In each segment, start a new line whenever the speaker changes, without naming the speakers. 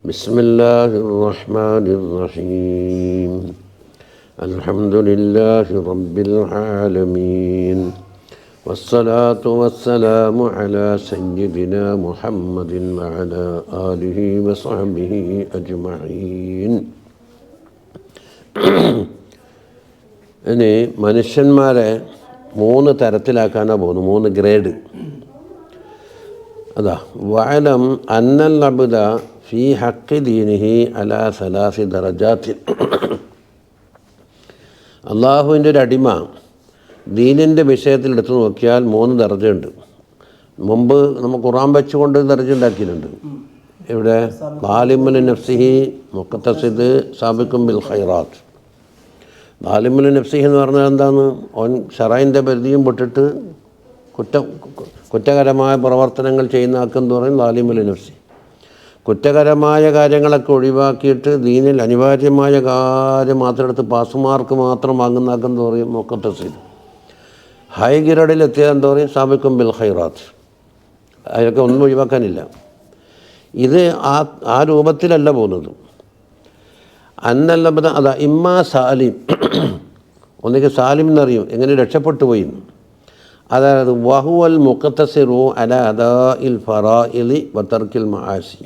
بسم الله الرحمن الرحيم الحمد لله رب العالمين والصلاة والسلام على سيدنا محمد وعلى آله وصحبه أجمعين. ഇനി മനുഷ്യന്മാരെ 3 തരത്തിലാക്കാനാണ് പോകുന്നു, 3 ഗ്രേഡ്. അതാ വഅലം അന്നൽ അബ്ദ ഫീ ഹഖ് ദീനിഹി അലാ 3 ദറജാത്തിൻ. അള്ളാഹുവിൻ്റെ ഒരു അടിമ ദീനിൻ്റെ വിഷയത്തിൽ എടുത്തു നോക്കിയാൽ 3 ദർജയുണ്ട്. മുമ്പ് നമ്മൾ ഖുർആൻ വെച്ചുകൊണ്ട് ദർജ ഉണ്ടാക്കിയിട്ടുണ്ട്. ഇവിടെ ളാലിമുൽ നഫ്സിഹി, മുഖ്തസിദ്, സാബിഖും ബിൽ ഖൈറാത്ത്. ളാലിമുൽ നഫ്സിഹി എന്ന് പറഞ്ഞാൽ എന്താണ്? അവൻ ശറഇൻ്റെ പരിധിയും വിട്ടിട്ട് കുറ്റകരമായ പ്രവർത്തനങ്ങൾ ചെയ്യുന്ന ആക്കെന്ന് പറയും ളാലിമുൽ നഫ്സി. കുറ്റകരമായ കാര്യങ്ങളൊക്കെ ഒഴിവാക്കിയിട്ട് ദീനിൽ അനിവാര്യമായ കാര്യം മാത്രം എടുത്ത് പാസ് മാർക്ക് മാത്രം വാങ്ങുന്ന ആക്കെന്ന് പറയും മുഖ്തസിദ്. ഹൈ ഗ്രേഡിൽ എത്തിയാൽ എന്താ പറയും? സാബിഖും ബിൽ ഖൈറാത്ത്. അതൊക്കെ ഒന്നും ഒഴിവാക്കാനില്ല. ഇത് ആ രൂപത്തിലല്ല പോകുന്നത്. അന്നല്ല അതാ ഇമ്മാ സാലിം, ഒന്നിക്ക് സാലിം എന്നറിയും, എങ്ങനെ രക്ഷപ്പെട്ടു പോയി. അതായത് വഹുവൽ മുഖ്തസിറു അലാ അദാഇൽ ഫറാഇലി വതർക്കിൽ മആസി.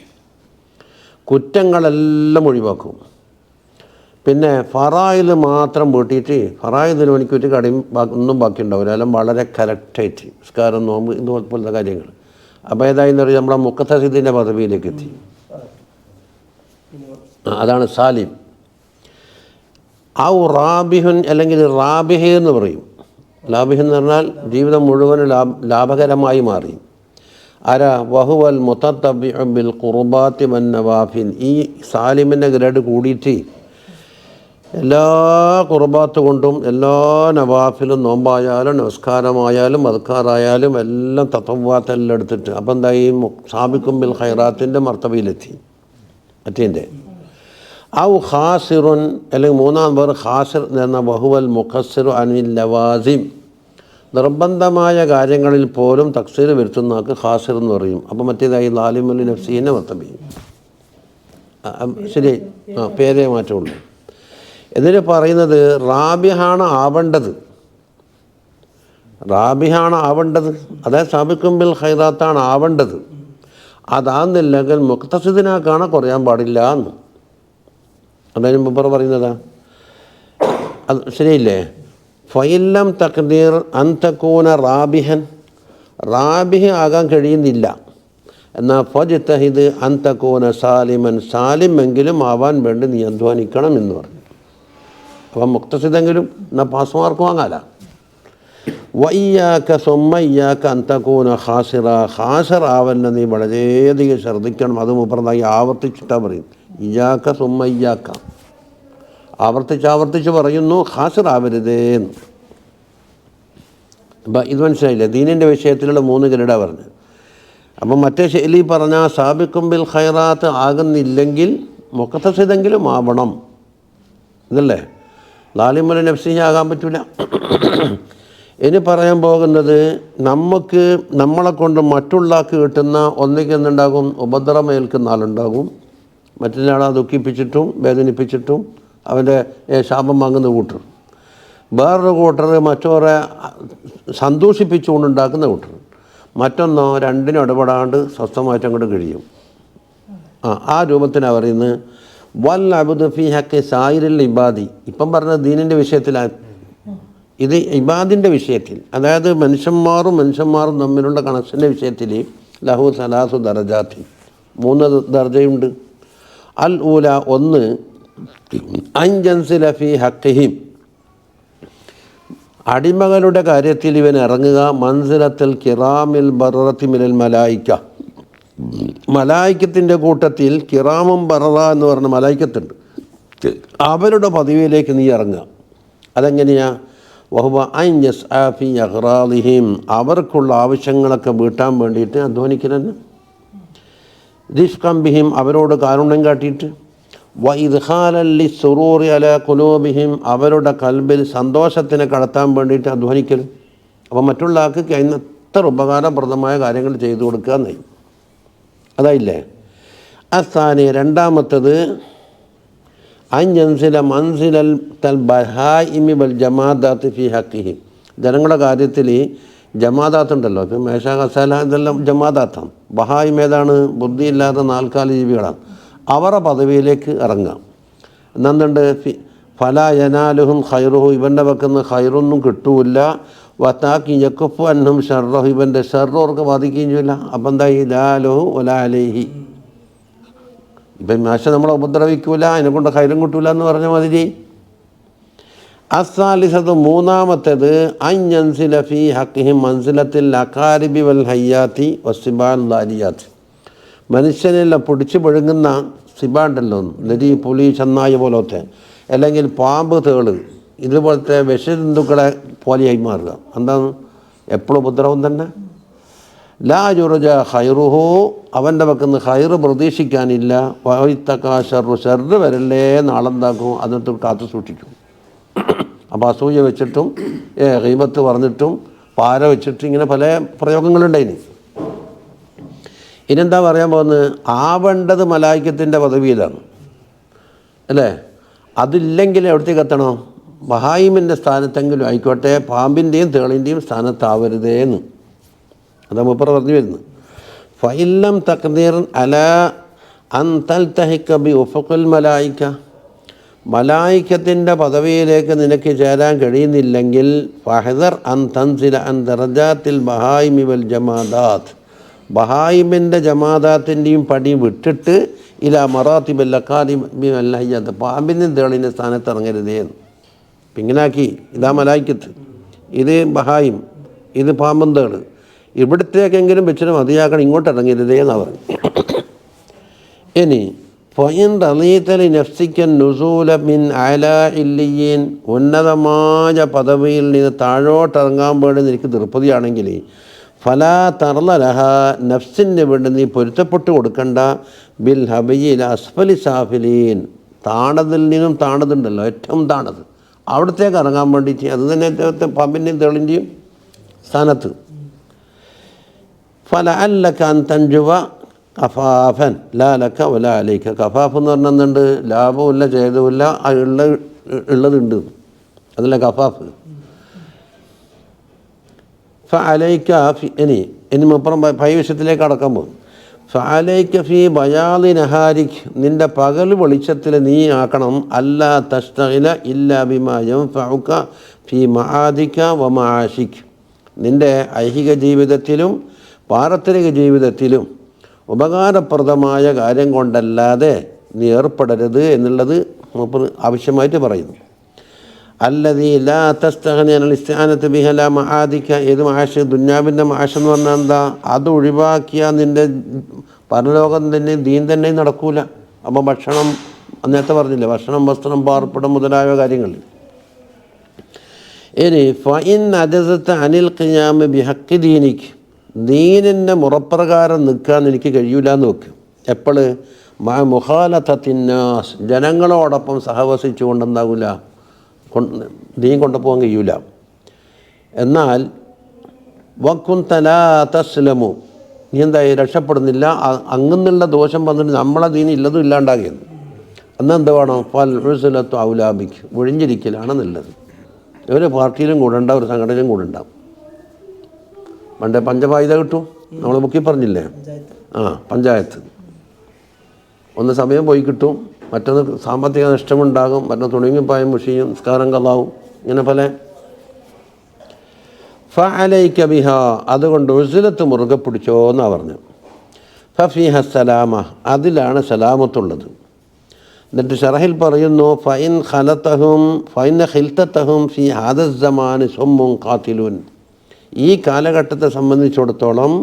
കുറ്റങ്ങളെല്ലാം ഒഴിവാക്കും, പിന്നെ ഫറായിൽ മാത്രം വീട്ടിയിട്ട് ഫറായിദിന് എനിക്ക് ഒരു കടയും ഒന്നും ബാക്കി ഉണ്ടാവില്ല. എല്ലാം വളരെ കറക്റ്റായിട്ട് നിസ്കാരം, നോമ്പ്, ഇതുപോലത്തെ കാര്യങ്ങൾ. അപ്പോൾ ഏതായെന്ന് പറയുക നമ്മളെ മുഖ്തസിദിൻ്റെ പദവിയിലേക്ക് എത്തി. അതാണ് സാലിം. ഔ റാബിഹുൻ, അല്ലെങ്കിൽ റാബിഹ് എന്ന് പറയും. ലാബിഹ് എന്ന് പറഞ്ഞാൽ ജീവിതം മുഴുവൻ ലാഭകരമായി മാറി. ആരാ? വഹുവൽ മുതത്തബിഉ ബിൽ ഖുർബാത്തി വൻ നവാഫിൽ. ഈ സാലിമിൻ്റെ ഗ്രേഡ് കൂടിയിട്ട് എല്ലാ ഖുർബാത്ത് കൊണ്ടും എല്ലാ നവാഫിലും, നോമ്പായാലും നമസ്കാരമായാലും അദ്കാറായാലും എല്ലാം തത്വവാത്തെല്ലാം എടുത്തിട്ട് അപ്പം എന്തായി? സാബിഖും ബിൽ ഖൈറാത്തിൻ്റെ മർത്തബയിലെത്തി. മറ്റേൻ്റെ ഔ ഖാസിറുൻ, അല്ലെങ്കിൽ 3-ാം പേർ ഖാസിർ എന്ന വഹുവൽ മുഖസ്സിറു അനിൽ ലവാസിം. നിർബന്ധമായ കാര്യങ്ങളിൽ പോലും തക്സീർ വരുത്തുന്ന ആൾക്ക് ഖാസിർ എന്ന് പറയും. അപ്പം മറ്റേതായി ളാലിമുൽ നഫ്സിൻ്റെ മർത്തബയും. ശരി, പേരേ മാറ്റമുള്ളൂ. ഇതിന് പറയുന്നത് റാബിഹാണ് ആവേണ്ടത്. റാബിഹാണ് ആവേണ്ടത്, അതായത് സാബിഖും ബിൽ ഖൈറാത്താണ് ആവേണ്ടത്. അതാന്നില്ലെങ്കിൽ മുഖ്തസിദിനാക്കാണ് കുറയാൻ പാടില്ല എന്ന്. അതിന് മുമ്പ് പറയുന്നതാ. അത് ശരിയില്ലേ? ഫയില്ലം തഖ്ദീർ അൻ തകൂന റാബിഹൻ, റാബിഹ് ആകാൻ കഴിയുന്നില്ല. എന്നാൽ ഫജ്തഹിദ് അൻ തകൂന സാലിമൻ, സാലിമെങ്കിലും ആവാൻ വേണ്ടി നീ അധ്വാനിക്കണം എന്ന് പറഞ്ഞു. അപ്പം മുഖ്തസിദെങ്കിലും എന്നാൽ പാസ് മാർക്ക് വാങ്ങാല. വയ്യാക്ക സുമ്മയ്യാക്ക അൻ തകൂന ഖാസിറ, ഖാസിർ ആവല്ല നീ വളരെയധികം ശ്രദ്ധിക്കണം. അത് മുപ്പറന്നായി ആവർത്തിച്ചിട്ടാണ് പറയും. ഇയ്യാക്ക സുമ്മയ്യാക്ക, ആവർത്തിച്ച് പറയുന്നു, ഖാസിർ ആവരുതേന്ന്. അപ്പം ഇത് മനസ്സിലായില്ലേ? ദീനിൻ്റെ വിഷയത്തിലുള്ള 3 ഗ്രേഡാണ് പറഞ്ഞത്. അപ്പം മറ്റേ ശൈലി പറഞ്ഞാൽ സാബിഖും ബിൽ ഖൈറാത്ത് ആകുന്നില്ലെങ്കിൽ മുഖ്തസിദെങ്കിലും ആവണം ഇതല്ലേ? ളാലിമുൽ നഫ്സിഹി ആകാൻ പറ്റില്ല. ഇനി പറയാൻ പോകുന്നത്, നമ്മളെ കൊണ്ട് മറ്റുള്ള ആൾക്ക് കിട്ടുന്ന ഒന്നിക്ക് എന്തുണ്ടാകും? ഉപദ്രവമേൽക്കുന്ന ആളുണ്ടാകും. മറ്റൊരാളെ ദുഃഖിപ്പിച്ചിട്ടും വേദനിപ്പിച്ചിട്ടും അവൻ്റെ ശാപം വാങ്ങുന്ന കൂട്ടർ. വേറൊരു കൂട്ടർ മറ്റോരെ സന്തോഷിപ്പിച്ചുകൊണ്ടുണ്ടാക്കുന്ന കൂട്ടർ. മറ്റൊന്നോ രണ്ടിനും ഇടപെടാണ്ട് സ്വസ്ഥമായിട്ട് അങ്ങോട്ട് കഴിയും. ആ രൂപത്തിനാണ് പറയുന്നത് വൽ അബ്ദു ഫീ ഹഖ് സായിരിൽ ഇബാദി. ഇപ്പം പറഞ്ഞ ദീനിൻ്റെ വിഷയത്തിലാണ്. ഇത് ഇബാദിൻ്റെ വിഷയത്തിൽ, അതായത് മനുഷ്യന്മാരും തമ്മിലുള്ള കണക്ഷൻ്റെ വിഷയത്തിൽ ലഹു 3 ദറജാത്തി, 3 ദർജയുണ്ട്. അൽ ഊല, 1 അൻജൻസില ഫീ ഹഖിഹിം, അടിമകളുടെ കാര്യത്തിൽ ഇവൻ ഇറങ്ങുക മൻസിലത്തിൽ കിറാമിൽ ബററത്തി മിനൽ മലായിക്ക, മലായിക്കത്തിൻ്റെ കൂട്ടത്തിൽ കിറാമും ബററ എന്ന് പറഞ്ഞ മലായിക്കത്തുണ്ട്, അവരുടെ പദവിയിലേക്ക് നീ ഇറങ്ങുക. അതെങ്ങനെയാ? വഹുവ അൻ യസ്ആ ഫീ അഗ്റാദിഹിം, അവർക്കുള്ള ആവശ്യങ്ങളൊക്കെ വീട്ടാൻ വേണ്ടിയിട്ട് അധ്വാനിക്കലെന്ന്. റിഫ്ഖൻ ബിഹിം, അവരോട് കാരുണ്യം കാട്ടിയിട്ട്. വ ഇദ്ഖാലൻ ലിസ്സുറൂറി അലാ ഖുലൂബിഹിം, അവരുടെ കൽബിൽ സന്തോഷത്തിനെ കടത്താൻ വേണ്ടിയിട്ട് അധ്വാനിക്കൽ. അപ്പോൾ മറ്റുള്ള ആൾക്ക് കഴിയുന്നത്ര ഉപകാരപ്രദമായ കാര്യങ്ങൾ ചെയ്തു കൊടുക്കുക എന്നായി. അതായില്ലേ? അസാനി രണ്ടാമത്തത് അൻയൻസില മൻസിലൽ തൽ ബഹായിമി വൽ ജമാദാത്ത് ഫി ഹക്കിഹി. ജനങ്ങളുടെ കാര്യത്തിൽ ജമാദാത്ത് ഉണ്ടല്ലോ, ഇപ്പം മേശ കസാല ഇതെല്ലാം ജമാദാത്താണ്. ബഹായിം ഏതാണ്? ബുദ്ധിയില്ലാത്ത നാൽക്കാലി ജീവികളാണ്. അവരുടെ പദവിയിലേക്ക് ഇറങ്ങാം. എന്നുണ്ട് ഫല യനാലുഹും ഖൈറുഹു, ഇവൻ്റെ വെക്കുന്ന ഖൈറൊന്നും കിട്ടൂല. വത്താക്കി യക്കുഫു അന്നും ഷർറഹു, ഇവൻ്റെ ഷർറോർക്ക് ബാധിക്കുകയും ചെയ്യില്ല. അപ്പം എന്താ ഈ ലാലുഹു ഒല അലേഹി. ഇപ്പം മേശ നമ്മളെ ഉപദ്രവിക്കൂല, അതിനെക്കൊണ്ട് ഖൈറും കിട്ടൂല എന്ന് പറഞ്ഞ മാതിരി. അസാലിസത്ത് മൂന്നാമത്തേത് അൻയൻസില ഫി ഹക്കിഹിം മൻസിലത്തിൽ അഖാരിബി വൽ ഹയ്യാത്തി വസിബാൽ ദാരിയാത്ത്. മനുഷ്യനെല്ലാം പിടിച്ചു പൊഴുങ്ങുന്ന സിബാണ്ടല്ലോ, നരി, പുലി, ചെന്നായി പോലത്തെ, അല്ലെങ്കിൽ പാമ്പ്, തേള്, ഇതുപോലത്തെ വിഷജന്തുക്കളെ പോലെയായി മാറുക. എന്താണ്? എപ്പോഴും ഉപദ്രവം തന്നെ. ലാ യുർജ ഖൈറുഹു, അവൻ്റെ വെക്കുന്ന ഖൈറ് പ്രതീക്ഷിക്കാനില്ല. വൈത്തക്കാ ഷർറു, ഷർറ് വരല്ലേ നാളെന്താക്കും, അതിനകത്ത് കാത്തു സൂക്ഷിക്കും. അപ്പോൾ അസൂയ വെച്ചിട്ടും ഗീബത്ത് പറഞ്ഞിട്ടും പാര വെച്ചിട്ടും ഇങ്ങനെ പല പ്രയോഗങ്ങളുണ്ടായിന്. ഇനെന്താ പറയാൻ പോകുന്നത്? ആവേണ്ടത് മലായിക്കത്തിൻ്റെ പദവിയിലാണ് അല്ലേ? അതില്ലെങ്കിൽ എവിടത്തേക്ക് എത്തണം? ബഹായിമിൻ്റെ സ്ഥാനത്തെങ്കിലും ആയിക്കോട്ടെ, പാമ്പിൻ്റെയും തേളിൻ്റെയും സ്ഥാനത്താവരുതേന്ന്. അതാ മുപ്പറ പറഞ്ഞു വരുന്നത്. ഫഇല്ലം തഖ്ദീർ അലാ അൻ തൽതഹിക ബി ഉഫുഖിൽ മലായിക, മലായിക്കത്തിൻ്റെ പദവിയിലേക്ക് നിനക്ക് ചേരാൻ കഴിയുന്നില്ലെങ്കിൽ ഫഹദർ അൻ തൻസില അൻ ദറജാത്തിൽ ബഹായിമി വൽ ജമാദാത്ത്, ബഹായിമിൻ്റെ ജമാദാത്തിൻ്റെയും പടി വിട്ടിട്ട് ഇല മറാത്തിബൽ അഖാരിബി വൽ ഹയ്യാത്ത്, പാമ്പിൻ്റെയും തേളിൻ്റെ സ്ഥാനത്ത് ഇറങ്ങരുതേന്ന്. ഇങ്ങനാക്കി. ഇതാ മലായിക്കത്ത്, ഇത് ബഹായിം, ഇത് പാമ്പും തേള്. ഇവിടത്തേക്കെങ്കിലും വെച്ചിട്ട് മതിയാക്കണം, ഇങ്ങോട്ട് ഇറങ്ങരുതേ എന്നാണ് പറഞ്ഞു. ഇനി ഫഇൻ റളീത ലിനഫ്സിക നുസൂല മിൻ അലാ ഇല്ലിയീൻ, ഉന്നതമായ പദവിയിൽ നിന്ന് താഴോട്ടിറങ്ങാൻ വേണ്ടി നിനക്ക് തൃപ്തിയാണെങ്കിൽ ഫലാ തർല ലഹ, നഫ്സിന് വേണ്ടി നീ പൊരുത്തപ്പെട്ട് കൊടുക്കണ്ട. ബിൽ ഹബയിൽ അസ്ഫലി സാഫിലീൻ, താണതിൽ നിന്നും താണതുണ്ടല്ലോ, ഏറ്റവും താണത്, അവിടത്തേക്ക് ഇറങ്ങാൻ വേണ്ടിയിട്ട്. അത് തന്നെ പാമ്പിൻ്റെയും തേളിൻ്റെയും സ്ഥാനത്ത്. ഫല അല്ലക അൻ തൻജുവ കഫാഫൻ ലാ ലക വലാ അലൈക. കഫാഫ് എന്ന് പറഞ്ഞെന്നുണ്ട്, ലാഭമില്ല ചെയ്തുമില്ല, ഉള്ളതുണ്ട്, അതല്ല കഫാഫ്. ഫഅലൈക ഫി, ഇനി മുപ്പുറം ഭൈവിഷത്തിലേക്ക് അടക്കാൻ പോകും. ഫഅലൈക ഫി ബയാദി നഹാരിക്, നിൻ്റെ പകൽ വെളിച്ചത്തിൽ നീ ആക്കണം. അല്ലാ തസ്തഗില ഇല്ലാ ബിമാ യൻഫഉക ഫി മആദിക വ മആശിക്, നിൻ്റെ ഐഹിക ജീവിതത്തിലും പാരത്രിക ജീവിതത്തിലും ഉപകാരപ്രദമായ കാര്യം കൊണ്ടല്ലാതെ നീ ഏർപ്പെടരുത് എന്നുള്ളത് മൂപ്പർ ആവശ്യമായിട്ട് പറയുന്നു. അല്ലദീ ലാ തസ്തഗ്നി അനിൽ ഇസ്തിആനത്തി ബിഹി ലാ മആദിക, ഏത് മാഷ്? ദുന്യാവിൻ്റെ മാഷ് എന്ന് പറഞ്ഞാൽ എന്താ? അത് ഒഴിവാക്കിയാൽ നിൻ്റെ പരലോകം തന്നെ ദീൻ തന്നെ നടക്കൂല. അപ്പോൾ ഭക്ഷണം, നേരത്തെ പറഞ്ഞില്ലേ, ഭക്ഷണം, വസ്ത്രം, പാർപ്പിടം മുതലായ കാര്യങ്ങൾ. ഇനി ഫഇൻ അജസത അനിൽ ഖിയാമി ബിഹഖി ദീനിക്, ദീനിൻ്റെ മുറപ്രകാരം നിൽക്കാൻ എനിക്ക് കഴിയൂല എന്ന് വെക്കും. എപ്പോൾ? മുഖാലത്തത്തിന്നാസ്, ജനങ്ങളോടൊപ്പം സഹവസിച്ചു കൊണ്ടെന്താകില്ല, ദീൻ കൊണ്ടുപോകാൻ കഴിയൂല. എന്നാൽ വക്കുൻത ലാ തസ്ലമു, നീ എന്തായി രക്ഷപ്പെടുന്നില്ല. അങ്ങന്നുള്ള ദോഷം വന്നിട്ട് നമ്മളെ ദീൻ ഇല്ലതും ഇല്ലാണ്ടാകിയെന്ന്. എന്നാൽ എന്ത് വേണം? ഫൽ ഉസ്ലത്തു ഔലാബിക്ക്, ഒഴിഞ്ഞിരിക്കലാണ് നല്ലത്. ഒരു പാർട്ടിയിലും കൂടെ ഉണ്ടാവും, ഒരു സംഘടനയിലും കൂടെ ഉണ്ടാവും. പണ്ട് പഞ്ചവായുധ കിട്ടും, നമ്മൾ ബുക്കിൽ പറഞ്ഞില്ലേ? പഞ്ചായത്ത്. ഒന്ന് സമയം പോയി കിട്ടും, മറ്റൊന്ന് സാമ്പത്തിക നഷ്ടമുണ്ടാകും, മറ്റൊന്ന് തുണിങ്ങിപ്പായും മുഷിയും, നിസ്കാരം കളാവും, ഇങ്ങനെ പല. ഫഅലൈക ബിഹ, അതുകൊണ്ട് ഉസ്ലത്ത് മുറുകെ പിടിച്ചോ എന്നാണ് പറഞ്ഞു. ഫഫീഹ സലാമ, അതിലാണ് സലാമത്തുള്ളത്. എന്നിട്ട് ഷറഹിൽ പറയുന്നു ഫൈൻ ഖലതഹും ഫൈൻ ഖിൽതതഹും ഫി ഹാദ സമാനി സുമ്മുൻ ഖാതിലുൻ, ഈ കാലഘട്ടത്തെ സംബന്ധിച്ചിടത്തോളം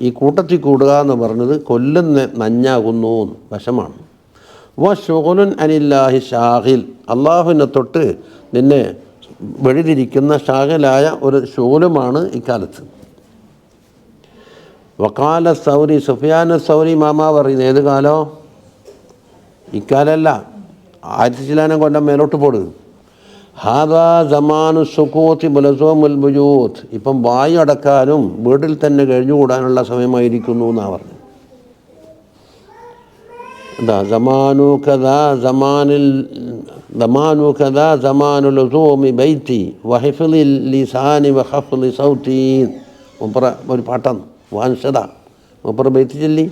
ഈ കൂട്ടത്തിൽ കൂടുക എന്ന് പറഞ്ഞത് കൊല്ലുന്ന നഞ്ഞാകുന്നു, വശമാണ്. വ ശുഗുലുൻ അനില്ലാഹി ഷാഹിൽ, അള്ളാഹുവിനെ തൊട്ട് നിന്നെ വെളിതിരിക്കുന്ന ഷാഹിലായ ഒരു ശൂലുമാണ് ഇക്കാലത്ത്. വക്കാല സൗരി, സുഫിയാൻ സൗരി മാമാ പറയുന്നത് ഏത് കാലോ? ഇക്കാലല്ല, 1000 കൊല്ലം മേലോട്ട് പോട്. ഹാദാ സമാനു സുക്കൂത്തി ബുലസോമുൽ ബുജൂത്ത്, ഇപ്പം വായു അടക്കാനും വീട്ടിൽ തന്നെ കഴിഞ്ഞുകൂടാനുള്ള സമയമായിരിക്കുന്നു എന്നാണ് പറഞ്ഞത്. എന്താ സമാനു കഥാ സമാനുൽ ഉസൂമി ബൈത്തി വഹിഫ്ളിൽ ലിസാനി വഖഫ്ളി സൗതി. മുപ്പറ ഒരു പാട്ടാണ് വാൻഷത മുപ്പറ ബൈത്തി ചൊല്ലി.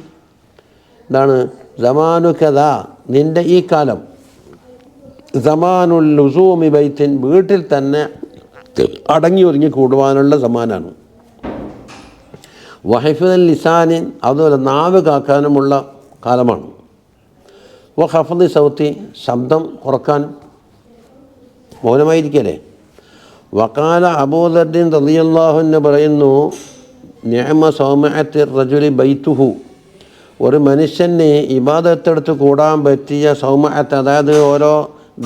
എന്താണ് സമാനു കഥാ നിൻ്റെ ഈ കാലം, സമാനുൽ ലുസൂമി ബൈത്തിൻ വീട്ടിൽ തന്നെ അടങ്ങി ഒരുങ്ങി കൂടുവാനുള്ള സമാനാണ്. വഹിഫുൽ ലിസാനിൻ അതുപോലെ നാവ് കാക്കാനുമുള്ള കാലമാണ്. വഖഫ്ളി സൗത്തി ശബ്ദം കുറക്കാനും, മൗനമായിരിക്കല്ലേ. വഖാല അബൂദർദിൻ റളിയല്ലാഹു അൻഹു പറയുന്നു, നിഅമ സൗമഅത്തി റജുലി ബൈത്തുഹു, ഒരു മനുഷ്യന് ഇബാദത്തെടുത്ത് കൂടാൻ പറ്റിയ സൗമഅത്ത്, അതായത് ഓരോ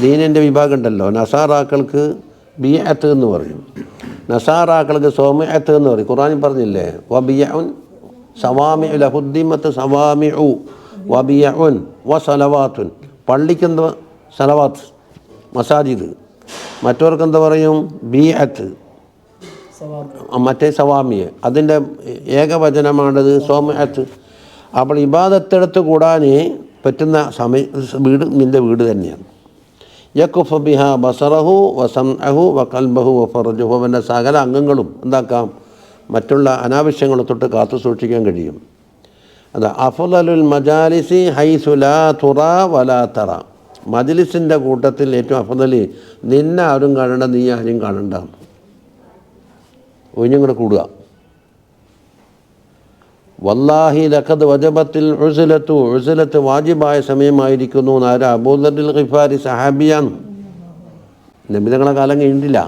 ദീനിൻ്റെ വിഭാഗം ഉണ്ടല്ലോ. നസാറാക്കൾക്ക് ബിയഅത്ത് എന്ന് പറയും, നസാറാക്കൾക്ക് സൗമഅത്ത് എന്ന് പറയും. ഖുർആനിൽ പറഞ്ഞില്ലേ, വബിയഉൻ സവാമിഉ ലഹുദ്ദിമത്ത് സവാമിഉ വബിയഉൻ വസലവാത്തുൻ. പള്ളിക്കെന്താ സലവാത്ത് മസാജിദ്, മറ്റവർക്കെന്താ പറയും ബിയഅത്ത്, മറ്റേ സവാമിയ, അതിൻ്റെ ഏകവചനമാണത് സൗമഅത്ത്. അപ്പോൾ ഇബാദത്തെടുത്ത് കൂടാൻ പറ്റുന്ന വീട് നിൻ്റെ വീട് തന്നെയാണ്. യഖുഫു ബിഹാ ബസറഹു വസംഅഹു വഖൽബഹു വഫർജഹു, അവൻ്റെ സകല അംഗങ്ങളും എന്താക്കാം, മറ്റുള്ള അനാവശ്യങ്ങളെ തൊട്ട് കാത്തു സൂക്ഷിക്കാൻ കഴിയും. അതാ അഫ്ളലുൽ മജാലിസി ഹൈസു ലാ തുറാ വലാ തറ, മജ്ലിസിൻ്റെ കൂട്ടത്തിൽ ഏറ്റവും അഫ്ളൽ നിന്നെ ആരും കാണണ്ട, നീ ആരും കാണണ്ട, ഒഴിഞ്ഞും കൂടെ കൂടുക. വല്ലാഹി ലഖദ് വജബത്തിൽ ഉസ്ലത്ത് വാജിബായ സമയമായിരിക്കുന്നു എന്നാര് അബൂദർദിൽ ഖിഫാരി സഹാബിയാണ്. നബിതങ്ങളെ കാലം കഴിഞ്ഞിട്ടില്ല,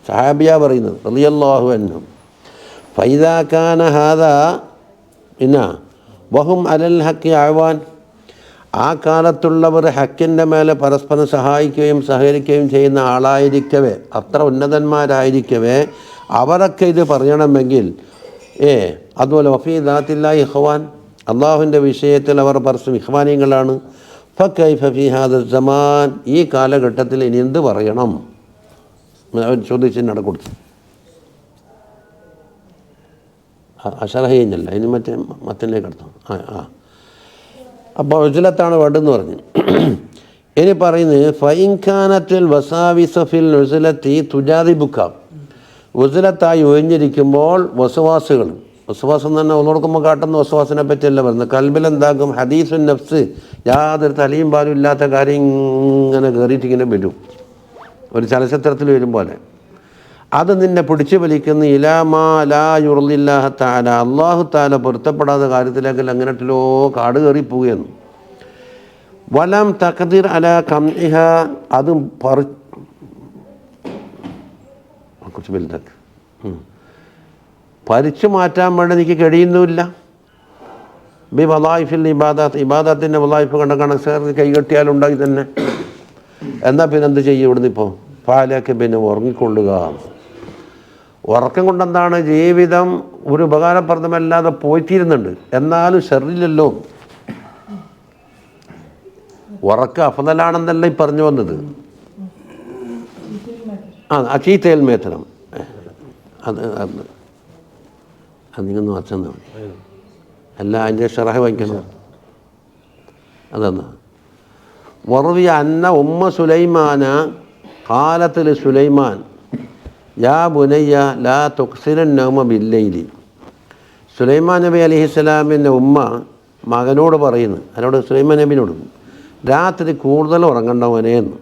സഹാബിയ പറയുന്നത് റളിയല്ലാഹു അൻഹു. ഫൈദാ കാന ഹാദാ പിന്നെ വഹും അലൽ ഹഖി അഅ്വാൻ, ആ കാലത്തുള്ളവർ ഹക്കിൻ്റെ മേലെ പരസ്പരം സഹായിക്കുകയും സഹകരിക്കുകയും ചെയ്യുന്ന ആളായിരിക്കവേ, അത്ര ഉന്നതന്മാരായിരിക്കവേ അവരൊക്കെ ഇത് പറയണമെങ്കിൽ അതുപോലെ വഫീ ദാത്തില്ലാഹി ഇഖ്വാൻ, അള്ളാഹുവിൻ്റെ വിഷയത്തിൽ അവർ പരസ്പരം ഇഖ്വാനികളാണ്. ഫകൈഫ ഫീ ഹാദ സമാൻ, ഈ കാലഘട്ടത്തിൽ ഇനി എന്ത് പറയണം ചോദിച്ചതിനട കൊടുത്തു. അഷറഹ കഴിഞ്ഞല്ല, ഇനി മറ്റേലേക്ക് എടുത്തു. അപ്പോൾ ഉജ്ലത്താണ് വേണ്ടെന്ന് പറഞ്ഞു. ഇനി പറയുന്നത് ഫൈൻഖാനത്തിൽ വസാവിസ ഫിൽ ഉസ്ലത്തി തുജാദിബുക, ഉസ്ലത്തായി ഒഴിഞ്ഞിരിക്കുമ്പോൾ വസ്വാസുകൾ, വസ്വാസം തന്നെ ഒന്നുകൊടുക്കുമ്പോൾ കാട്ടുന്ന വസ്വാസിനെ പറ്റിയല്ല പറയുന്നത്. കൽബിലെന്താക്കും ഹദീസുൻ നഫ്സ്, യാതൊരു തലയും പാലും ഇല്ലാത്ത കാര്യം ഇങ്ങനെ കയറിയിട്ടിങ്ങനെ വരും, ഒരു ചലച്ചിത്രത്തിൽ വരും പോലെ. അത് നിന്നെ പിടിച്ചു വലിക്കുന്ന ഇലാമാ ലാ യുർദില്ലാഹ തആല, അല്ലാഹു തആല പൊരുത്തപ്പെടാത്ത കാര്യത്തിലേക്ക് എങ്ങനെയോ കാട് കയറി പോവുകയെന്നു. വലം തഖ്ദിർ അലാ കംഇഹ, അതും കുറച്ച് വലുതാക്ക് പരിച്ചു മാറ്റാൻ വേണ്ടി എനിക്ക് കഴിയുന്നുമില്ല. ബി വലായിഫിൽ ഇബാദത്ത്, ഇബാദത്തിൻ്റെ വലായിഫ് കണക്ക് കൈകെട്ടിയാലുണ്ടായി തന്നെ. എന്നാൽ പിന്നെ എന്ത് ചെയ്യും ഇവിടുന്ന്? ഇപ്പോൾ പാലൊക്കെ പിന്നെ ഉറങ്ങിക്കൊള്ളുക. ഉറക്കം കൊണ്ടെന്താണ്, ജീവിതം ഒരു ഉപകാരപ്രദമല്ലാതെ പോയിത്തീരുന്നുണ്ട്, എന്നാലും ഷെറില്ലല്ലോ. ഉറക്കം അഫ്ളലാണെന്നല്ല ഈ പറഞ്ഞു വന്നത്. ചീത്തയിൽ മേത്തനം അത് നിങ്ങൊന്ന് വച്ചെന്നാണ്, അല്ല അതിൻ്റെ ഷറഹ വാങ്ങിക്കണം. അതെന്നാ വറുവിയ അന്ന ഉമ്മ സുലൈമാന കാലത്തിൽ സുലൈമാൻ യാ ബുനയ്യ ലാ തുക്സിരൻ നൗമ ബില്ലൈലി, സുലൈമാൻ നബി അലൈഹിസ്സലാമിൻ്റെ ഉമ്മ മകനോട് പറയുന്നു, അതിനോട് സുലൈമാൻ നബിനോട്, രാത്രി കൂടുതൽ ഉറങ്ങണ്ടവനെ എന്ന്.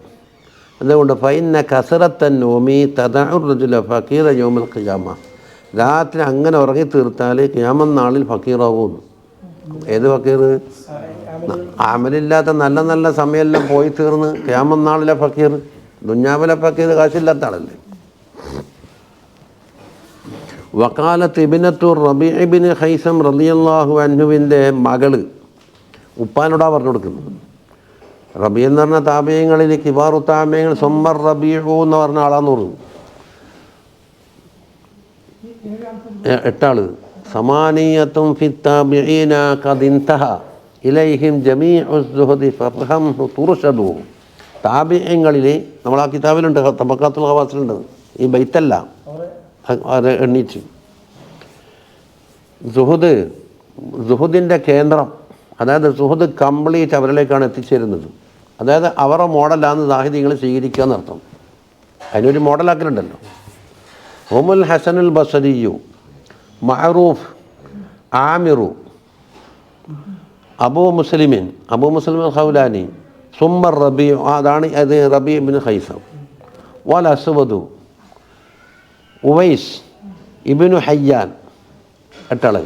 അതുകൊണ്ട് ഫൈന കസറത്തൻ നോമി തദഉർ റജുല ഫഖീറ യൗമൽ ഖിയാമ, രാത്രി അങ്ങനെ ഉറങ്ങി തീർത്താൽ ഖിയാമത്ത് നാളിൽ ഫക്കീറാവും. ഏത് ഫക്കീർ? അമലില്ലാത്ത നല്ല നല്ല സമയമെല്ലാം പോയി തീർന്ന് ഖിയാമത്ത് നാളിലെ ഫക്കീർ. ദുഞ്ഞാവിലെ ഫക്കീർ കാശില്ലാത്ത ആളല്ലേ. വക്കാലത്ത് ഇബ്നത്തു റബീഅ ഇബ്നു ഖൈസം റളിയല്ലാഹു അൻഹുവിൻ്റെ മകള് ഉപ്പാനോടാ പറഞ്ഞു കൊടുക്കുന്നത്. റബീ എന്ന് പറഞ്ഞ താബിഈങ്ങളിൽ കിബാറു താബിഈങ്ങൾ സുമ്മർ റബീഉ എന്ന് പറഞ്ഞ ആളാന്ന് പറഞ്ഞു. 8 ആള്. സമാനിയത്തും ഫി താബിഈന ഖദ് ഇൻതഹ ഇലൈഹിം ജമീഉ സുഹദി ഫഫഹംഹു തുർഷദു. താബിഈങ്ങളിൽ നമ്മൾ ആ കിതാബിലുണ്ട്, തബഖാത്തുൽ ഖവാസിലുണ്ട്, ഈ ബൈത്തല്ല എണ്ണീറ്റ്. സുഹുദിൻ്റെ കേന്ദ്രം അതായത് സുഹൃത്ത് കംപ്ലീറ്റ് അവരിലേക്കാണ് എത്തിച്ചേരുന്നത്. അതായത് അവരുടെ മോഡലാന്ന് സാഹിത്യങ്ങൾ സ്വീകരിക്കുക എന്നർത്ഥം. അതിനൊരു മോഡലാക്കലുണ്ടല്ലോ. ഹുമുൽ ഹസനുൽ ബസരിയു, മഅറൂഫ്, ആമിറു, അബൂ മുസ്ലിമിൻ ഖൗലാനി, സുമ്മർ റബീ, അതാണ് അത് റബീ ഇബ്നു ഖൈസം, വൽ അസ്വദു, ഉവൈസ് ഇബ്നു ഹയ്യാൻ, എട്ടാള്.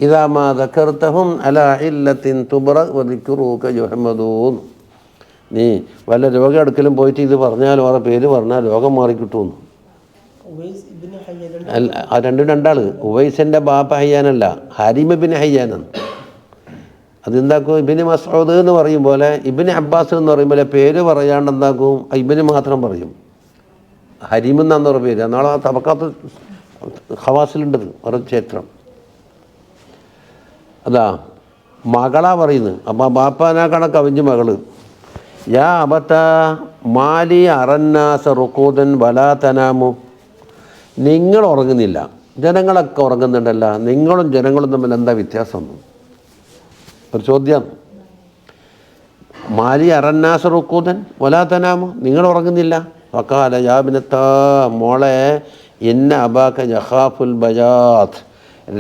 ഇദാ മാ ദക്കർതഹും അലാ ഇല്ലത്തിൻ തുബ്റ വദിക്റുക യുഹമ്മദൂൻ. നീ വല്ല രോഗം എടുക്കലും പോയിട്ട് ഇത് പറഞ്ഞാൽ അവരുടെ പേര് പറഞ്ഞാൽ രോഗം മാറിക്കിട്ടുമെന്ന്. ആ രണ്ടാള്. ഉവൈസിൻ്റെ ബാപ്പ ഹയ്യാനല്ല, ഹരീം ഇബ്നു ഹയ്യാനാണ്. അതെന്താക്കും, ഇബ്നു മസ്ഊദ് എന്ന് പറയും പോലെ ഇബ്നു അബ്ബാസ് എന്ന് പറയും പോലെ പേര് പറയാണ്ട് എന്താക്കും, ഇബ്നു മാത്രം പറയും. ഹരീം എന്നാന്ന് പറഞ്ഞ പേര്. നാളെ ആ തബക്കാത്ത് ഖവാസിലുണ്ടത് ഒരു ക്ഷേത്രം. അതാ മകളാ പറയുന്നത്. അപ്പം ബാപ്പാനാ കണക്ക് അവിഞ്ഞ് മകള്. യാ അബത്ത മാലി അറന്നാസ റുക്കൂദൻ വലാ തനാമു. നിങ്ങൾ ഉറങ്ങുന്നില്ല, ജനങ്ങളൊക്കെ ഉറങ്ങുന്നുണ്ടല്ല, നിങ്ങളും ജനങ്ങളും തമ്മിൽ എന്താ വ്യത്യാസം? ഒരു ചോദ്യം. മാലി അറന്നാസ റുക്കൂദൻ വലാ തനാമു, നിങ്ങൾ ഉറങ്ങുന്നില്ല. ഫഖാല യാ ബിനത്താ, മോളെ, ഇന്ന അബാക യഖാഫുൽ ബയാത്ത്,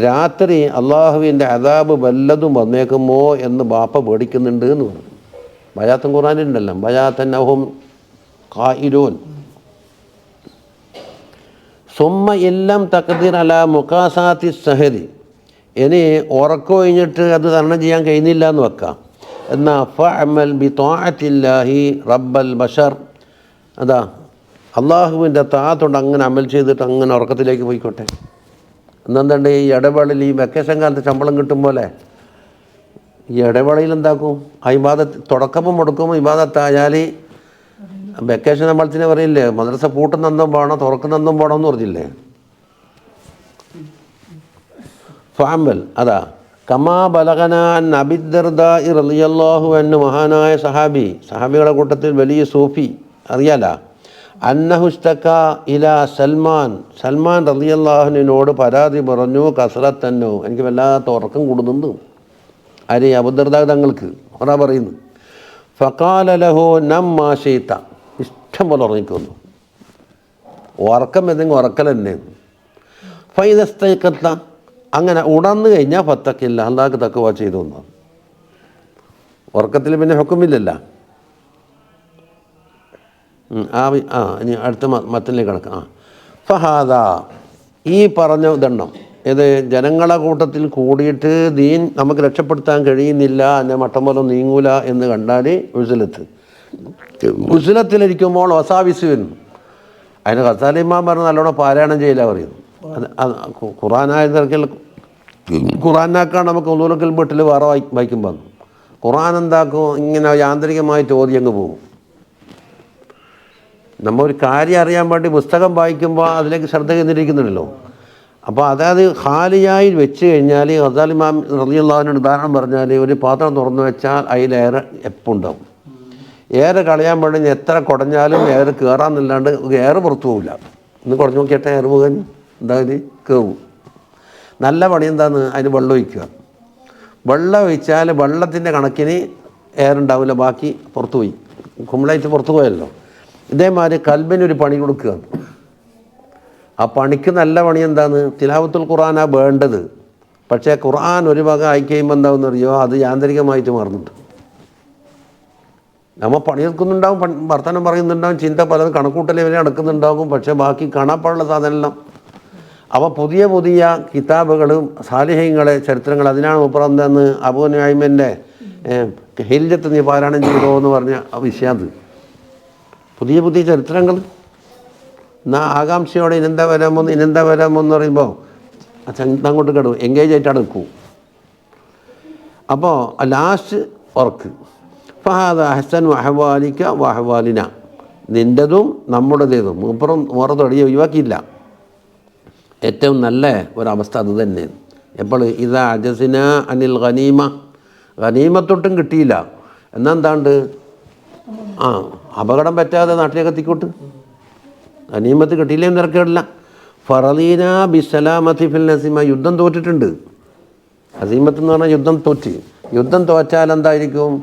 രാത്രി അള്ളാഹുവിൻ്റെ അദാബ് വല്ലതും വന്നേക്കുമോ എന്ന് ബാപ്പ പേടിക്കുന്നുണ്ട് എന്ന് പറഞ്ഞു. ബയാത്തും ഖുർആനിലുണ്ടല്ലോ, ബയാത്തന്നഹും ഖായിലൂൻ. സുമ്മ ഇല്ലം തഖ്ദിർ അലാ മുഖാസാത്തി സഹരി, ഇനി ഉറക്കം കഴിഞ്ഞിട്ട് അത് തരണം ചെയ്യാൻ കഴിയുന്നില്ല എന്ന് വെക്കാം. എന്നാൽ ഫഅമൽ ബി ത്വാഅത്തില്ലാഹി റബ്ബൽ ബഷർ, അതാ അള്ളാഹുവിൻ്റെ താഅത്തോണ്ട് അങ്ങനെ അമൽ ചെയ്തിട്ട് അങ്ങനെ ഉറക്കത്തിലേക്ക് പോയിക്കോട്ടെ. എന്നെന്താണ്ട് ഈ ഇടവേളയിൽ, ഈ വെക്കേഷൻ കാലത്ത് ശമ്പളം കിട്ടും പോലെ ഈ ഇടവേളയിൽ എന്താക്കും, ആ ഇബാദത്ത് തുടക്കവും മുടക്കുമ്പോൾ ഇബാദത്തായാൽ വെക്കേഷൻ നമ്മളത്തിന് പറയില്ലേ, മദ്രസ പൂട്ടുന്നെന്തും പോകണം തുറക്കുന്നെന്തും പോകണം എന്ന് പറഞ്ഞില്ലേ. ഫഅമൽ, അതാ കമാ ബലഗനാൻ അബിദ്ദർദാഇ റളിയല്ലാഹു അൻഹു, മഹാനായ സഹാബികളുടെ കൂട്ടത്തിൽ വലിയ സൂഫി, അറിയാല, അന്നഹുസ്തക ഇലാ സൽമാൻ റളിയല്ലാഹുവിനോട് പരാതി പറഞ്ഞു, കസ്റത്തന്നോ, എനിക്ക് വല്ലാത്ത ഉറക്കം കൂടുന്നുണ്ട്. ആര്? അബൂദർദാ തങ്ങൾക്ക്. അതാ പറയുന്നു. ഫഖാല ലഹു നം മാ ശൈത, ഇഷ്ടം പോലെ ഉറങ്ങിക്കൊന്നു. ഉറക്കം എന്തെങ്കിലും ഉറക്കൽ തന്നെ. ഫൈദസ്തൈഖത്ത, അങ്ങനെ ഉണർന്നു കഴിഞ്ഞാൽ ഫത്തക്കില്ല, അല്ലാഹ് തഖ്വ ചെയ്തു എന്നാ. ഉറക്കത്തിൽ പിന്നെ ഹുക്കുമില്ലല്ലോ. ഇനി അടുത്ത മത്തിലേക്ക് കിടക്കാം. ഫഹാദ, ഈ പറഞ്ഞ ദണ്ണം, ഇത് ജനങ്ങളെ കൂട്ടത്തിൽ കൂടിയിട്ട് ദീൻ നമുക്ക് രക്ഷപ്പെടുത്താൻ കഴിയുന്നില്ല, എന്നെ മട്ടം പോലെ നീങ്ങൂല എന്ന് കണ്ടാൽ ഉസുലത്തിലിരിക്കുമ്പോൾ വസാവിസ് വരുന്നു. അതിന് ഖസാലി ഇമാം പറഞ്ഞ് നല്ലോണം പാരായണം ചെയ്യില്ല പറയുന്നു. അത് ഖുറാനായ തിരക്കിൽ ഖുറാനാക്കാണ് നമുക്ക് ഒന്നൂലക്കൽ വീട്ടിൽ വേറെ വായിക്കുമ്പോൾ ഖുറാൻ എന്താക്കും, ഇങ്ങനെ യാന്ത്രികമായി ചോദ്യം അങ്ങ് പോകും. നമ്മൾ ഒരു കാര്യം അറിയാൻ വേണ്ടി പുസ്തകം വായിക്കുമ്പോൾ അതിലേക്ക് ശ്രദ്ധ കേന്ദ്രീകരിക്കുന്നുണ്ടല്ലോ. അപ്പോൾ അതായത് ഖാലിയായി വെച്ച് കഴിഞ്ഞാൽ ഖസാലി ഇമാം റളിയല്ലാഹുവിൻ്റെ ഉദാഹരണം പറഞ്ഞാൽ, ഒരു പാത്രം തുറന്നു വെച്ചാൽ അതിലേറെ എപ്പോൾ ഉണ്ടാവും. ഏറെ കളയാൻ വേണ്ടി എത്ര കുടഞ്ഞാലും ഏറെ കയറാമെന്നല്ലാണ്ട് ഏറെ പുറത്തു പോകില്ല. ഇന്ന് കുടഞ്ഞു നോക്കിയിട്ട് ഏറെ പോകാൻ എന്തായാലും കയറും. നല്ല പണി എന്താന്ന്, അതിന് വെള്ളം ഒഴിക്കുക. വെള്ളം ഒഴിച്ചാൽ വെള്ളത്തിൻ്റെ കണക്കിന് ഏറുണ്ടാവില്ല, ബാക്കി പുറത്തു പോയി, കുമ്പളായിട്ട് പുറത്തു പോയല്ലോ. ഇതേമാതിരി കൽബിനൊരു പണി കൊടുക്കുക. ആ പണിക്ക് നല്ല പണി എന്താന്ന്, തിലാവത്തുൽ ഖുർആനാണ് വേണ്ടത്. പക്ഷേ ഖുർആൻ ഒരു വക ആയിക്കഴിയുമ്പോൾ എന്താണെന്ന് അറിയോ, അത് യാന്ത്രികമായിട്ട് മാറുന്നുണ്ട്. നമ്മൾ പണിയെടുക്കുന്നുണ്ടാവും, വർത്തമാനം പറയുന്നുണ്ടാവും, ചിന്ത പലതും കണക്കൂട്ടലേ വരെ നടക്കുന്നുണ്ടാകും. പക്ഷേ ബാക്കി കാണാപ്പാടുള്ള സാധനമെല്ലാം അവ പുതിയ പുതിയ കിതാബുകളും സാലിഹ്യങ്ങളെ ചരിത്രങ്ങൾ, അതിനാണ് മുപ്പറന്തെന്ന് അബൂ നുഐമിൻ്റെ ഹിൽജത്ത് നീ പാരായണം ചെയ്തോ എന്ന് പറഞ്ഞ വിഷയത്. പുതിയ പുതിയ ചരിത്രങ്ങൾ ആകാംക്ഷയോടെ ഇനെന്താ വരാമോ എന്ന് പറയുമ്പോൾ അങ്ങോട്ട് കിടക്കും, എൻഗേജ് ആയിട്ടാണ് നിൽക്കൂ. അപ്പോൾ ലാസ്റ്റ് വർക്ക് ഫഹാദ ഹസൻ വഹവാലിക്ക വഹവാലിന, നിൻ്റെതും നമ്മുടേതും മുപ്പുറം ഓറത്തടിയെ ഒഴിവാക്കിയില്ല. ഏറ്റവും നല്ല ഒരവസ്ഥ അത് തന്നെ. എപ്പോൾ ഇതാ അജസിന അനിൽ ഖനീമത്തൊട്ടും കിട്ടിയില്ല എന്നെന്താണ്ട് അപകടം പറ്റാതെ നാട്ടിലേക്ക് എത്തിക്കോട്ട്. ഖനീമത്ത് കിട്ടിയില്ലേന്ന് തിരക്കേടില്ല. ഫറദീന ബിസലാമത്തി ഫിൽ നസീമ, യുദ്ധം തോറ്റിട്ടുണ്ട്. അസീമത്ത് എന്ന് പറഞ്ഞാൽ യുദ്ധം തോറ്റ്. യുദ്ധം തോറ്റാൽ എന്തായിരിക്കും?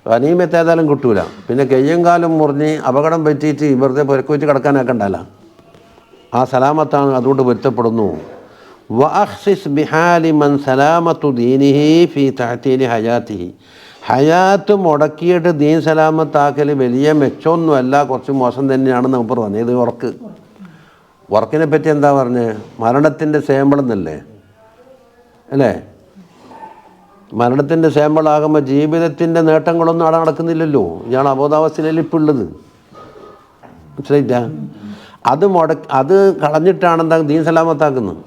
ഗനീമത്ത് ഏതായാലും കിട്ടൂല. പിന്നെ കയ്യും കാലും മുറിഞ്ഞ് അപകടം പറ്റിയിട്ട് വെറുതെ പുരക്ക് വെച്ച് കിടക്കാനാക്കണ്ടല്ല. ആ സലാമത്താണ് അതുകൊണ്ട് പൊരുത്തപ്പെടുന്നു. വഅഖ്സിസ് ബിഹാലി മൻ സലാമത്തു ദീനിഹി ഫി തഅ്തീലി ഹയാത്തിഹി. ഹയാത്ത് മുടക്കിയിട്ട് ദീൻ സലാമത്താക്കൽ വലിയ മെച്ചമൊന്നുമല്ല, കുറച്ച് മോശം തന്നെയാണെന്ന് നമുക്ക് പറഞ്ഞു. ഇത് ഉറക്കിനെ പറ്റി എന്താ പറഞ്ഞത്? മരണത്തിൻ്റെ സേമ്പളെന്നല്ലേ അല്ലേ? മരണത്തിൻ്റെ സേമ്പളാകുമ്പോൾ ജീവിതത്തിൻ്റെ നേട്ടങ്ങളൊന്നും അവിടെ നടക്കുന്നില്ലല്ലോ. ഇയാൾ അബോധാവസ്ഥയിലല്ലേ ഇപ്പോൾ ഉള്ളത്. മനസ്സിലായില്ല? അത് കളഞ്ഞിട്ടാണ് എന്താ ദീൻ സലാമത്താക്കുന്നത്.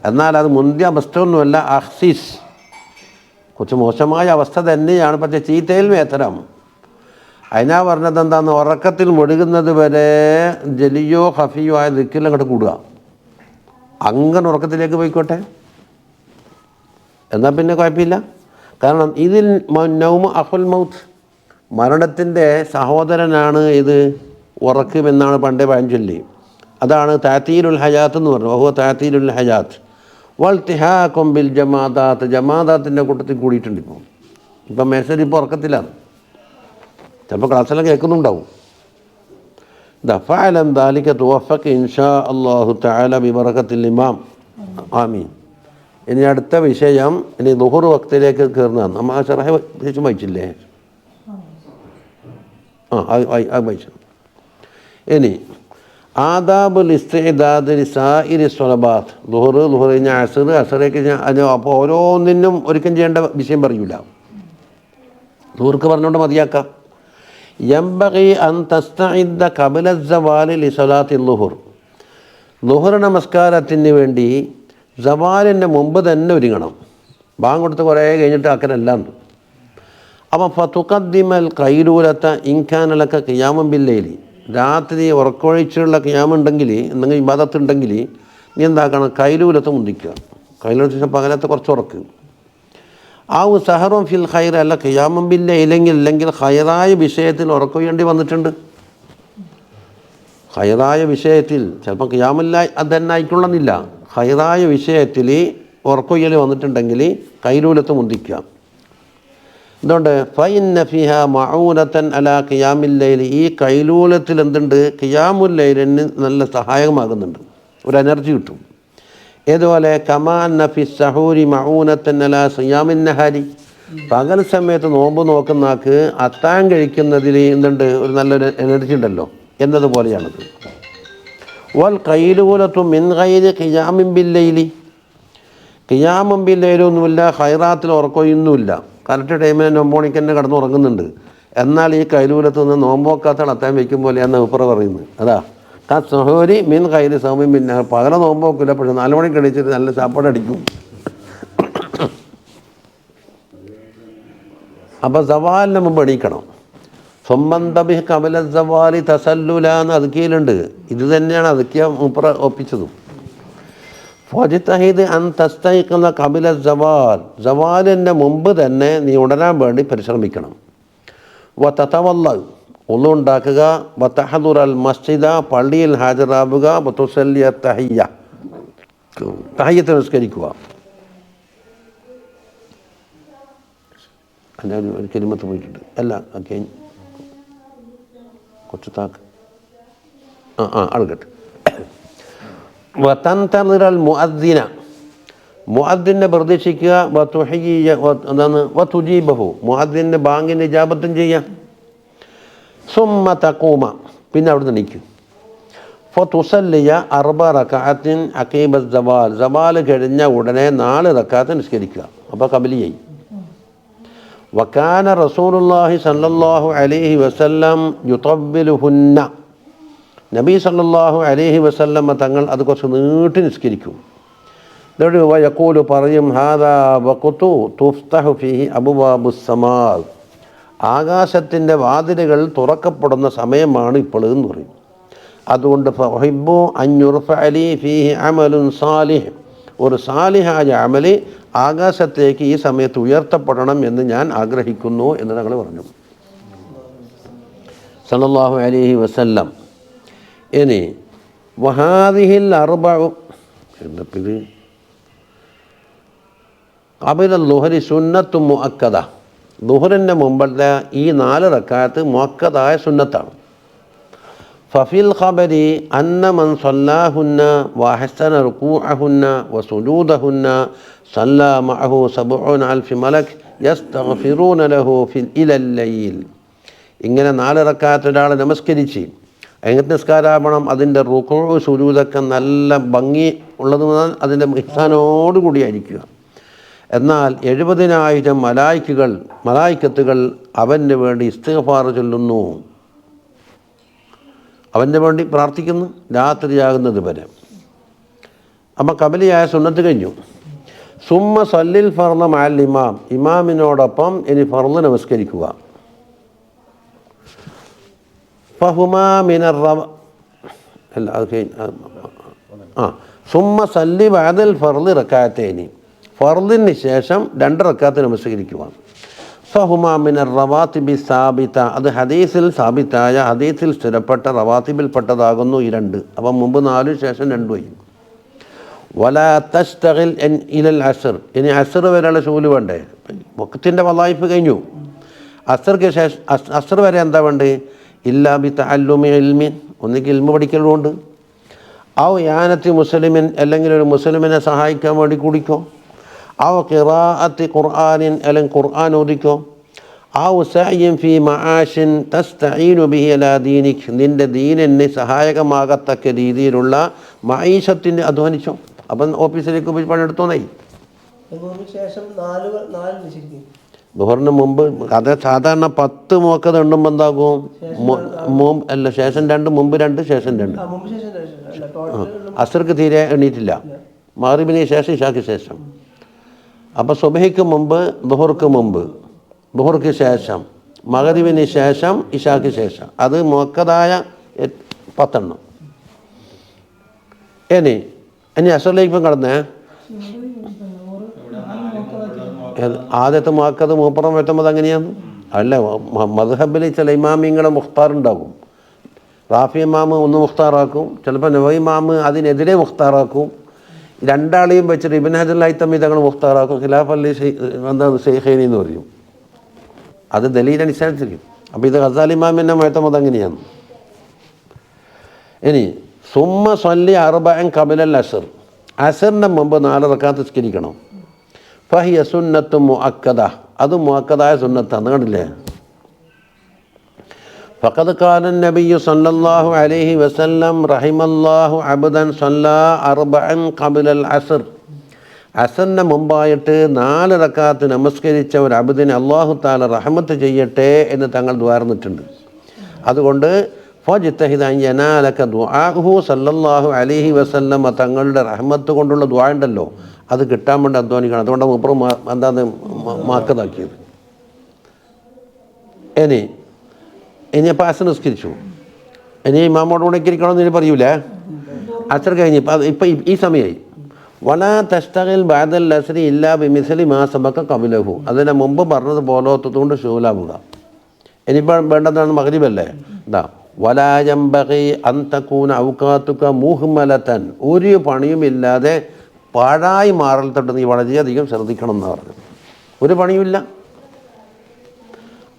എന്നാൽ അത് മുന്തിയ അവസ്ഥയൊന്നുമല്ല. അഹ്സിസ് കുറച്ച് മോശമായ അവസ്ഥ തന്നെയാണ്, പക്ഷേ ചീത്തയിൽ മേത്തരം. അതിനാ പറഞ്ഞത് എന്താന്ന്? ഉറക്കത്തിൽ മുഴുകുന്നത് വരെ ജലിയോ ഹഫിയോ ആയ ദിക്കിലും അങ്ങോട്ട് കൂടുക. അങ്ങനെ ഉറക്കത്തിലേക്ക് പോയിക്കോട്ടെ, എന്നാൽ പിന്നെ കുഴപ്പമില്ല. കാരണം ഇതിൽ നൗമ അഹുൽ മൗത്ത്, മരണത്തിൻ്റെ സഹോദരനാണ് ഇത് ഉറക്കുമെന്നാണ് പണ്ടേ പഴഞ്ചൊല്ലി. അതാണ് താത്തീലുൽ ഹയാത്ത് എന്ന് പറഞ്ഞു. ഓഹോ താത്തീലുൽ ഹയാത്ത് വൽത്തിഹാഖും ബിൽ ജമാദാത്ത്. ജമാദാത്തിൻ്റെ കൂട്ടത്തിൽ കൂടിയിട്ടുണ്ട്. ഇപ്പം മെസ്സേജ് ഇപ്പോൾ ഉറക്കത്തിലാണ്. ചിലപ്പോൾ ക്ലാസ്സെല്ലാം കേൾക്കുന്നുണ്ടാവും. ഫഅലം ദാലിക തുവഫഖ് ഇൻഷാ അല്ലാഹു തആല ബിബറകത്തിൽ ഇമാം. ആമീൻ. ഇനി അടുത്ത വിഷയം, ഇനി ദുഹൂർ വക്തിലേക്ക് കയറുന്നതാണ്. നമ്മൾ ആ ചെറിയ വിശേഷം വായിച്ചില്ലേ? അത് വായിച്ചു. ഇനി ആദാബുൽ ഇസ്തിഅദാദ് ലിസായിരി സ്വലബാത്ത്. ളുഹർ കഴിഞ്ഞ അസർ, അസറേക്ക് അപ്പോൾ ഓരോന്നിനും ഒരുക്കം ചെയ്യേണ്ട വിഷയം പറയൂല. ളുഹർക്ക് പറഞ്ഞുകൊണ്ട് മതിയാക്കാം. യംബഗി അൻ തസ്തഇദ്ദ ഖബ്ല അസ്സവാലി ലിസലാത്തി ളുഹർ. ളുഹർ നമസ്കാരത്തിന് വേണ്ടി സവാലിൻ്റെ മുമ്പ് തന്നെ ഒരുങ്ങണം. ബാങ്ക് കൊടുത്ത് കുറേ കഴിഞ്ഞിട്ട് ആക്കനെല്ലാം. അപ്പം ഫതുഖദ്ദിമൽ ഖൈലൂലത്ത ഇൻകാനലക്ക ഖിയാമുൻ ബില്ലൈലി. രാത്രി ഉറക്കൊഴിച്ചുള്ള ഖിയാമുണ്ടെങ്കിൽ, എന്തെങ്കിലും ഇബാദത്ത് ഉണ്ടെങ്കിൽ നീ എന്താക്കണം? കൈലൂലത്ത് മുന്തിക്കുക. കൈലൂലത്ത് പകലത്തെ കുറച്ച് ഉറക്ക്. ആ സഹറും ഫിൽ ഖൈർ, അല്ല ഖിയാമുൻ ബില്ലൈലി അല്ലെങ്കിൽ ഖൈറായ വിഷയത്തിൽ ഉറക്കൊയ്യേണ്ടി വന്നിട്ടുണ്ട്. ഖൈറായ വിഷയത്തിൽ ചിലപ്പോൾ ഖിയാമില്ല അത് തന്നെ ആയിക്കൊള്ളുന്നില്ല. ഖൈറായ വിഷയത്തിൽ ഉറക്കൊയ്യൽ വന്നിട്ടുണ്ടെങ്കിൽ കൈലൂലത്ത് മുന്തിക്കുക. എന്തുകൊണ്ട്? ഫഇന്ന ഫിഹ മഊനതൻ അലാ ഖിയാമിൽ ലൈൽ. ഈ കൈലൂലത്തിൽ എന്തുണ്ട്? ഖിയാമുൽ ലൈലിന് നല്ല സഹായകമാകുന്നുണ്ട്, ഒരു എനർജി കിട്ടും. ഏതുപോലെ കമാ അന്ന ഫി സഹൂരി മഊനതൻ അലാ സിയാമിൻ നഹാരി. പകൽ സമയത്ത് നോമ്പ് നോക്കുന്ന ആൾക്ക് അത്താഴം കഴിക്കുന്നതിൽ എന്തുണ്ട്? ഒരു നല്ലൊരു എനർജി ഉണ്ടല്ലോ എന്നതുപോലെയാണത്. വൽ ഖൈലൂലത്തു മിൻ ഗൈരി ഖിയാമിൻ ബിൽ ലൈലി. ഖിയാമുൻ ബിൽ ലൈലൊന്നുമില്ല, ഖൈറാത്തിൽ ഉറക്കൊന്നുമില്ല. കറക്റ്റ് ടൈമിന് 9 മണിക്ക് തന്നെ കിടന്നുറങ്ങുന്നുണ്ട്. എന്നാൽ ഈ കൈലൂലത്ത് നിന്ന് നോമ്പോക്കാത്ത അത്താൻ വയ്ക്കും പോലെയാണ് ഉപ്പറ പറയുന്നത്. അതാ സഹോരി മീൻ കൈര് സൗമ്യം. പിന്നെ പകല നോമ്പ് നോക്കില്ല, പക്ഷേ 4 മണിക്ക് എണീച്ചിട്ട് നല്ല ചാപ്പാട് അടിക്കും. അപ്പം സവാലിന് മുമ്പ് എണീക്കണം. സ്വന്തബി കമല സവാലി തസല്ലുല എന്ന് അതുക്കിയിലുണ്ട്. ഇത് തന്നെയാണ് അതുക്കിയ ഉപ്പറ ഒപ്പിച്ചതും. ഫജിത്തഹിദ് അൻ തസ്തൈഖന ഖബല സവാൽ. സവാലിൻ്റെ മുമ്പ് തന്നെ നീ ഉണരാൻ വേണ്ടി പരിശ്രമിക്കണം. വതതവല്ല, ഒന്നു ഉണ്ടാക്കുക. വതഹദുർ അൽ മസ്ജിദ, പള്ളിയിൽ ഹാജരാവുക. വതുസല്ലിയ തഹിയ്യ, തഹിയ്യത്ത് നിസ്കരിക്കുക. ഒരു കലിമത്ത് പോയിട്ടുണ്ട്. അല്ല ഓക്കെ, കുറച്ച് താക്ക് അടുക്കട്ടെ. വതന്തദിറൽ മുഅദ്ദിന, മുഅദ്ദിനെ പ്രതീക്ഷിക്കുക. വതുജീബഹു, മുഅദ്ദിൻ്റെ ബാങ്കിൻ്റെ ഇജാബത്തും ചെയ്യുക. സുമ്മ തഖൂമ, പിന്നെ അവിടെ നിന്ന് നിൽക്കും. ഫതുസല്ലിയ 4 റകഅത്തിൻ അഖീബ സവാൽ. സവാൽ കഴിഞ്ഞ ഉടനെ 4 റകഅത്ത് നിസ്കരിക്കുക. അപ്പോൾ ഖബലിയായി. വകാന റസൂലുള്ളാഹി സ്വല്ലല്ലാഹു അലൈഹി വസല്ലം യുതവ്വിലുഹുന്ന. നബി സല്ലല്ലാഹു അലൈഹി വസല്ലം തങ്ങൾ അത് കുറച്ച് നീട്ടി നിസ്കരിക്കും. എന്നിട്ട് വയഖൂലു, പറയും, ഹാദാ വഖ്തു തുഫ്തഹു ഫീഹി അബ്വാബുസ് സമാ. ആകാശത്തിൻ്റെ വാതിലുകൾ തുറക്കപ്പെടുന്ന സമയമാണ് ഇപ്പോൾ എന്ന് പറയും. അതുകൊണ്ട് ഫഉഹിബ്ബു അൻ യുർഫഅ ലീ ഫീഹി അമലുൻ സാലിഹ്, ഒരു സാലിഹായ അമല് ആകാശത്തേക്ക് ഈ സമയത്ത് ഉയർത്തപ്പെടണം എന്ന് ഞാൻ ആഗ്രഹിക്കുന്നു എന്ന് ഞങ്ങൾ പറഞ്ഞു സല്ലല്ലാഹു അലൈഹി വസല്ലം. ഇനി വഹാദിഹിൽ അർബഉ, എന്നപ്പിത് ഖബല ളുഹരി സുന്നത്തു മുഅക്കദ, ളുഹറിൻ്റെ മുമ്പത്തെ ഈ 4 റക്അത്ത് മുഅക്കദായ സുന്നത്താണ്. ഫഫിൽ ഖബരി അന്ന മൻ സല്ലാഹുന്ന വഹസന റുകൂഅഹുന്ന വസുജൂദഹുന്ന സല്ലാ മഅഹു 70,000 മലക് യസ്തഗ്ഫിറൂന ലഹു ഇലൽ ലൈൽ. ഇങ്ങനെ 4 റക്അത്ത് ഒരാൾ നമസ്കരിച്ച് എങ്ങനത്തെ നിസ്കാരാവണം, അതിൻ്റെ റുകൂഉ സുജൂദൊക്കെ നല്ല ഭംഗി ഉള്ളത്, അതിൻ്റെ ഇഹ്സാനോടുകൂടിയായിരിക്കുക. എന്നാൽ 70,000 മലായിക്കത്തുകൾ അവന് വേണ്ടി ഇസ്തിഗ്ഫാർ ചൊല്ലുന്നു, അവന് വേണ്ടി പ്രാർത്ഥിക്കുന്നു രാത്രിയാകുന്നത് വരെ. അപ്പം ഖബലിയായ സുന്നത്ത് കഴിഞ്ഞു. സുമ്മ സല്ലിൽ ഫർള മഅൽ ഇമാം, ഇമാമിനോടൊപ്പം ഇനി ഫർള് നമസ്കരിക്കുക. ഫഹുമാ മിനർ അല്ല അത് സുമ്മ സല്ലി ബഅദൽ ഫർളി റക്അത്തൈനി, ഫർളിന് ശേഷം 2 റക്അത്ത് നമസ്കരിക്കുക. ഫഹുമാ മിനർ റവാത്തിബി സാബിത, അത് ഹദീസിൽ സാബിത്തായ ഹദീസിൽ സ്ഥിരപ്പെട്ട റവാത്തിബിൽപ്പെട്ടതാകുന്നു ഈ 2. അപ്പം മുമ്പ് 4 ശേഷം 2 ആയി. വലാ തസ്തഗിൽ ഇലൽ അസ്ർ, ഇനി അസ്ർ വരെയുള്ള ഷൂല് വേണ്ടേ, വഖത്തിൻ്റെ വളായിഫ് കഴിഞ്ഞു. അസ്ർക്ക് ശേഷം അസ്ർ വരെ എന്താ വേണ്ടത്, ഇല്ലാ ബി തഅല്ലുമി ഇൽമിൻ, ഒന്നുകിൽ ഇൽമ പഠിക്കലുമുണ്ട്, ഔ യാനത്തി മുസ്ലിമിൻ, അല്ലെങ്കിൽ ഒരു മുസ്ലിമിനെ സഹായിക്കാൻ വേണ്ടി കൂടിക്കോ, ഔ ഖിറാഅത്തി ഖുർആനിൻ, അല്ലെങ്കിൽ ഖുർആൻ ഓദിക്കോ, ഔ സഅയിൻ ഫീ മആശിൻ തസ്തഈനു ബിഹി അലാ ദീനിക്, നിൻ്റെ ദീനിന് സഹായകമാകത്തക്ക രീതിയിലുള്ള മഈശത്തിൻ്റെ അധ്വാനിച്ചോ. അപ്പം ഓഫീസിലേക്ക് പോയി പണിയെടുത്തോന്നായി. ദുഹറിന് മുമ്പ് അത് സാധാരണ 10 മുഅക്കദ് ഉണ്ടുമ്പോൾ എന്താകും, അല്ല ശേഷം 2, മുമ്പ് 2, ശേഷം 2. അസ്ർക്ക് തീരെ എണ്ണീറ്റില്ല, മഗ്രിബിന് ശേഷം ഇശാക്ക് ശേഷം. അപ്പോൾ സുബഹിക്ക് മുമ്പ്, ദുഹർക്ക് മുമ്പ്, ദുഹർക്ക് ശേഷം, മഗ്രിബിന് ശേഷം, ഇശാക്ക് ശേഷം. അത് മുഅക്കദായ 10 ഇനി അസ്റിലേക്ക് കടന്നേ. ആദ്യത്തെ മുഅക്കദ് മൂപ്പറം വെട്ടുമ്പോൾ അങ്ങനെയാണ് അല്ല. മദ്ഹബിൽ ചില ഇമാമിങ്ങളെ മുഖ്താറുണ്ടാകും. റാഫി ഇമാമ് ഒന്ന് മുഖ്താറാക്കും, ചിലപ്പോൾ നവവി ഇമാമ് അതിനെതിരെ മുഖ്താറാക്കും. 2 ആളെയും വെച്ചിട്ട് ഇബ്നു ഹജർ ഹൈതമി തങ്ങൾ മുഖ്താറാക്കും. ഖിലാഫ് അലി എന്താണ് ഷെയ്ഖൈനി എന്ന് പറയും. അത് ദലീലനുസരിച്ചിരിക്കും. അപ്പോൾ ഇത് ഗസാലി ഇമാമിൻ്റെ മുഅത്തമദ് അങ്ങനെയാണ്. ഇനി സുമ്മ സല്ലി 40 ഖബലൽ അസ്ർ, അസ്റിൻ്റെ മുമ്പ് 4 റക്അത്ത് നിസ്കരിക്കണം. ഫഹിയ സുന്നത്തു മുഅക്കദ, അത് മുഅക്കദായ സുന്നത്താണ്. കണ്ടില്ലേ, ഫഖദ് ഖാല നബിയ്യു സല്ലല്ലാഹു അലൈഹി വസല്ലം റഹിമല്ലാഹു അബ്ദൻ സല്ലാ 40 ഖബലൽ അസ്ർ, അസ്റിന് മുമ്പായിട്ട് 4 റക്അത്ത് നമസ്കരിച്ച ഒരു അബ്ദിനെ അല്ലാഹു തആല റഹ്മത്ത് ചെയ്യട്ടെ എന്ന് തങ്ങൾ ദ്വാർന്നിട്ടുണ്ട്. അതുകൊണ്ട് ഫജ്തഹിദ അൻ യനാലക ദുആഹു സല്ലല്ലാഹു അലൈഹി വസല്ലം, തങ്ങളുടെ റഹ്മത്ത് കൊണ്ടുള്ള ദുആ ഉണ്ടല്ലോ, അത് കിട്ടാൻ വേണ്ടി അധ്വാനിക്കണം. അതുകൊണ്ടാണ് മുപ്പറും എന്താണ് മുഅക്കദാക്കിയത്. ഇനി അപ്പോൾ അസ്ർ നിസ്കരിച്ചു, ഇനി ഇമാമോട് കൂടെ ഇരിക്കണമെന്ന് ഇനി പറയൂലേ. അസ്ർ കഴിഞ്ഞ് ഇപ്പം ഈ സമയമായി. വലാ തസ്തഗിൽ ബഅദൽ അസ്രി ഇല്ലാ ബിമിസ്ലി മാ സബഖ ഖബലഹു, അതിനെ മുമ്പ് പറഞ്ഞത് പോലോത്തുകൊണ്ട് ഷൂലാവുക. ഇനിയിപ്പോൾ വേണ്ടതാണ് മഗ്രിബല്ലേ. എന്താ വലാ യംബഗി അൻ തകൂന ഔഖാതുക മുഹ്മലതൻ, ഒരു പണിയുമില്ലാതെ പാഴായി മാറൽ തൊട്ട് നീ വളരെയധികം ശ്രദ്ധിക്കണം എന്ന് പറഞ്ഞു. ഒരു പണിയുമില്ല.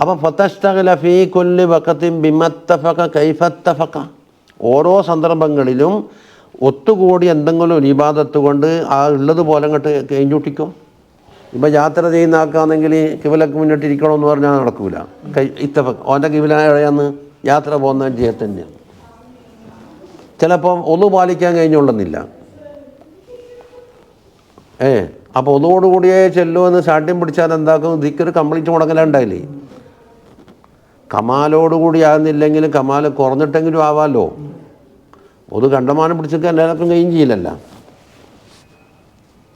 അപ്പം ഫതസ്തഗില ഫീ കുല്ലി വഖത്തിൻ ബിമത്തഫഖ കൈഫത്തഫഖ, ഓരോ സന്ദർഭങ്ങളിലും ഒത്തുകൂടി എന്തെങ്കിലും ഒരു ഇബാദത്ത് കൊണ്ട് ആ ഉള്ളതുപോലെ അങ്ങോട്ട് കഴിഞ്ഞൂട്ടിക്കും. ഇപ്പം യാത്ര ചെയ്യുന്ന ആൾക്കാണെങ്കിൽ കിബിലക്ക് മുന്നിട്ടിരിക്കണമെന്ന് പറഞ്ഞാൽ നടക്കൂല. ഇത്തഫഖ് ഓൻ്റെ കിബില എവിടെയാന്ന് യാത്ര പോകുന്ന ജിഹത്ത് തന്നെയാണ്. ചിലപ്പം ഒന്നു പാലിക്കാൻ കഴിഞ്ഞുകൊള്ളുന്നില്ല. അപ്പോൾ ഒന്നുകൂടിയേ ചെല്ലുമെന്ന് ശാഠ്യം പിടിച്ചാൽ എന്താക്കും, ദിക്ർ കംപ്ലീറ്റ് മുടങ്ങലുണ്ടായില്ലേ. കമാലോടുകൂടി ആകുന്നില്ലെങ്കിലും കമാൽ കുറഞ്ഞിട്ടെങ്കിലും ആവാമല്ലോ. ഒരു കണ്ടമാനം പിടിച്ചൊക്കെ എല്ലാവർക്കും കഴിയും ചെയ്യില്ലല്ല.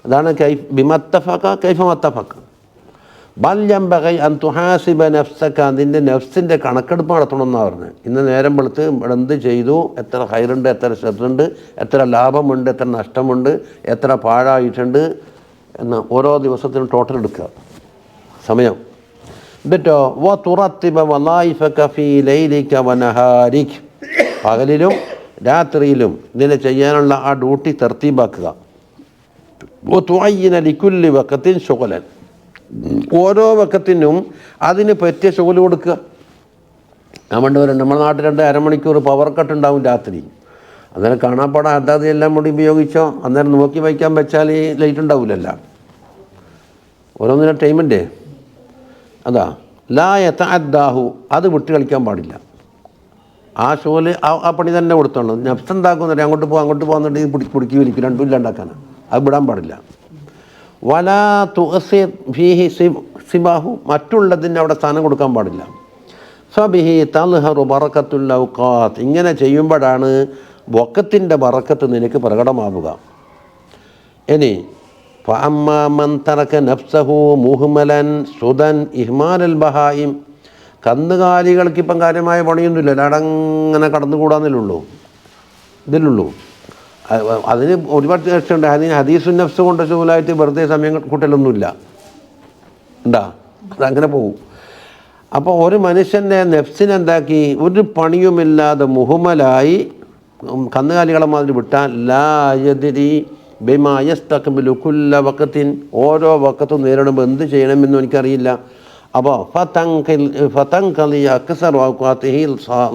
അതാണ് ബിമത്തഫഖ കൈഫ മത്തഫഖ. ബൽ യംബഗി അൻ തുഹാസിബ നഫ്സക, നിൻ്റെ നഫ്സിൻ്റെ കണക്കെടുപ്പ് നടത്തണമെന്നാണ് പറഞ്ഞത്. ഇന്ന് നേരം വെളുത്ത് എന്ത് ചെയ്തു, എത്ര ഹൈറുണ്ട്, എത്ര ഷർറുണ്ട്, എത്ര ലാഭമുണ്ട്, എത്ര നഷ്ടമുണ്ട്, എത്ര പാഴായിട്ടുണ്ട് എന്ന് ഓരോ ദിവസത്തിനും ടോട്ടൽ എടുക്കുക സമയം. എന്നിട്ടോ വ തുറത്തിബ വലായിഫക ഫീ ലൈലിക വനഹാരിക, പകലിലും രാത്രിയിലും ഇതിനെ ചെയ്യാനുള്ള ആ ഡ്യൂട്ടി തർത്തീബാക്കുക. തുഅയ്യിന ലികുല്ലി വഖത്തിൻ ശുഗ്ലൻ, ഓരോ വഖത്തിനും അതിന് പറ്റിയ ശുഗ്ല് കൊടുക്കുക. ഞാൻ പണ്ട് പറയുന്നത് നമ്മുടെ നാട്ടിൽ 2 അരമണിക്കൂർ പവർ കട്ട് ഉണ്ടാവും രാത്രി. അന്നേരം കാണാപ്പാടാ അതാത് എല്ലാം കൂടി ഉപയോഗിച്ചോ, അന്നേരം നോക്കി വയ്ക്കാൻ വെച്ചാൽ ഈ ലൈറ്റ് ഉണ്ടാവില്ലല്ലോ. ഓരോന്നിനും ടൈമുണ്ടേ. അതാ ലാ യതഅദ്ദാഹു, അത് വിട്ട് കളിക്കാൻ പാടില്ല. ആ ഷോല് ആ പണി തന്നെ കൊടുത്തോളൂ. നഫ്സ് എന്താക്കുന്നില്ല, അങ്ങോട്ട് പോകുന്നിട്ട് പിടിക്കി വലിക്കും, രണ്ടും ഇല്ലാണ്ടാക്കാനാണ്. അത് വിടാൻ പാടില്ല. വലാ തുഅസിർ ഫീഹി സിബാഹു, മറ്റുള്ളതിന് അവിടെ സ്ഥാനം കൊടുക്കാൻ പാടില്ല. ഫബിഹി തൽഹറു ബറക്കത്തുൽ ഔഖാത്ത്, ഇങ്ങനെ ചെയ്യുമ്പോഴാണ് വഖത്തിൻ്റെ ബറക്കത്ത് നിനക്ക് പ്രകടമാവുക. ഇനി ഫഅമ്മാ മൻ തറക നഫ്സഹു മുഹ്മലൻ സുദൻ ഇഹ്മാലൽ ബഹായിം, കന്നുകാലികൾക്ക് ഇപ്പം കാര്യമായ പണിയൊന്നുമില്ല, അടങ്ങനെ കടന്നുകൂടാന്നില്ലുള്ളൂ, ഇതിലുള്ളൂ. അതിന് ഒരുപാട് രക്ഷയുണ്ട്. അതിന് ഹദീസുൻ നഫ്സ് കൊണ്ട് ശൂലായിട്ട് വെറുതെ സമയം കൂട്ടലൊന്നുമില്ല, ഉണ്ടാ, അതങ്ങനെ പോകും. അപ്പോൾ ഒരു മനുഷ്യൻ്റെ നെഫ്സിനെന്താക്കി ഒരു പണിയുമില്ലാതെ മുഹമ്മലായി കന്നുകാലികളെ മാതിരി വിട്ടാൽ ലാ യദ്രി ബിമാ യസ്തഖ്ബിലു കുല്ല വഖത്തിൻ, ഓരോ വഖത്തും നേരിടുമ്പോൾ എന്ത് ചെയ്യണമെന്നും എനിക്കറിയില്ല. അപ്പോൾ ഫതൻഖലി അക്സറു ഔഖാതിഹി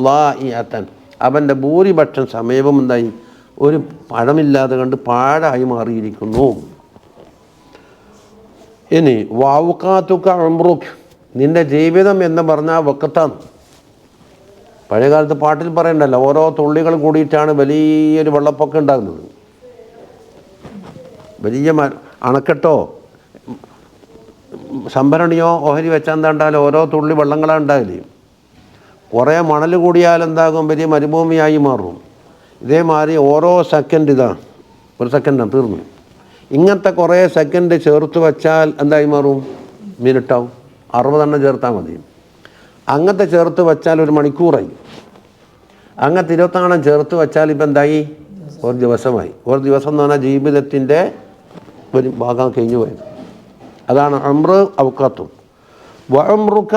ളായിഅതൻ, അവൻ്റെ ഭൂരിപക്ഷം സമയവും എന്തായി, ഒരു പഴമില്ലാതെ കണ്ട് പാഴായി മാറിയിരിക്കുന്നു. ഇനി വൗഖാതുക ഉംറുക്, നിൻ്റെ ജീവിതം എന്ന് പറഞ്ഞാൽ വഖത്താണ്. പഴയകാലത്ത് പാട്ടിൽ പറയണ്ടല്ലോ, ഓരോ തുള്ളികൾ കൂടിയിട്ടാണ് വലിയൊരു വെള്ളപ്പൊക്കം ഉണ്ടാകുന്നത്. വലിയ അണക്കെട്ടോ സംഭരണിയോ ഓഹരി വെച്ചാൽ എന്താണ്ടാലും ഓരോ തുള്ളി വെള്ളങ്ങളാണ് ഉണ്ടാകില്ലേ. കുറേ മണൽ കൂടിയാൽ എന്താകും, വലിയ മരുഭൂമിയായി മാറും. ഇതേമാതിരി ഓരോ സെക്കൻഡ് ഇതാണ്, ഒരു സെക്കൻഡാണ് തീർന്നു. ഇങ്ങനത്തെ കുറേ സെക്കൻഡ് ചേർത്ത് വെച്ചാൽ എന്തായി മാറും, മിനിറ്റാവും. 60 എണ്ണം ചേർത്താൽ മതി. അങ്ങനത്തെ ചേർത്ത് വെച്ചാൽ ഒരു മണിക്കൂറായി. അങ്ങനത്തെ 20 എണ്ണം ചേർത്ത് വെച്ചാൽ ഇപ്പം എന്തായി, ഒരു ദിവസമായി. ഒരു ദിവസം എന്ന് പറഞ്ഞാൽ ജീവിതത്തിൻ്റെ ഒരു ഭാഗം കഴിഞ്ഞു പോയത്. അതാണ് ഉംറ് ഔഖാത്തും. വഉംറുക,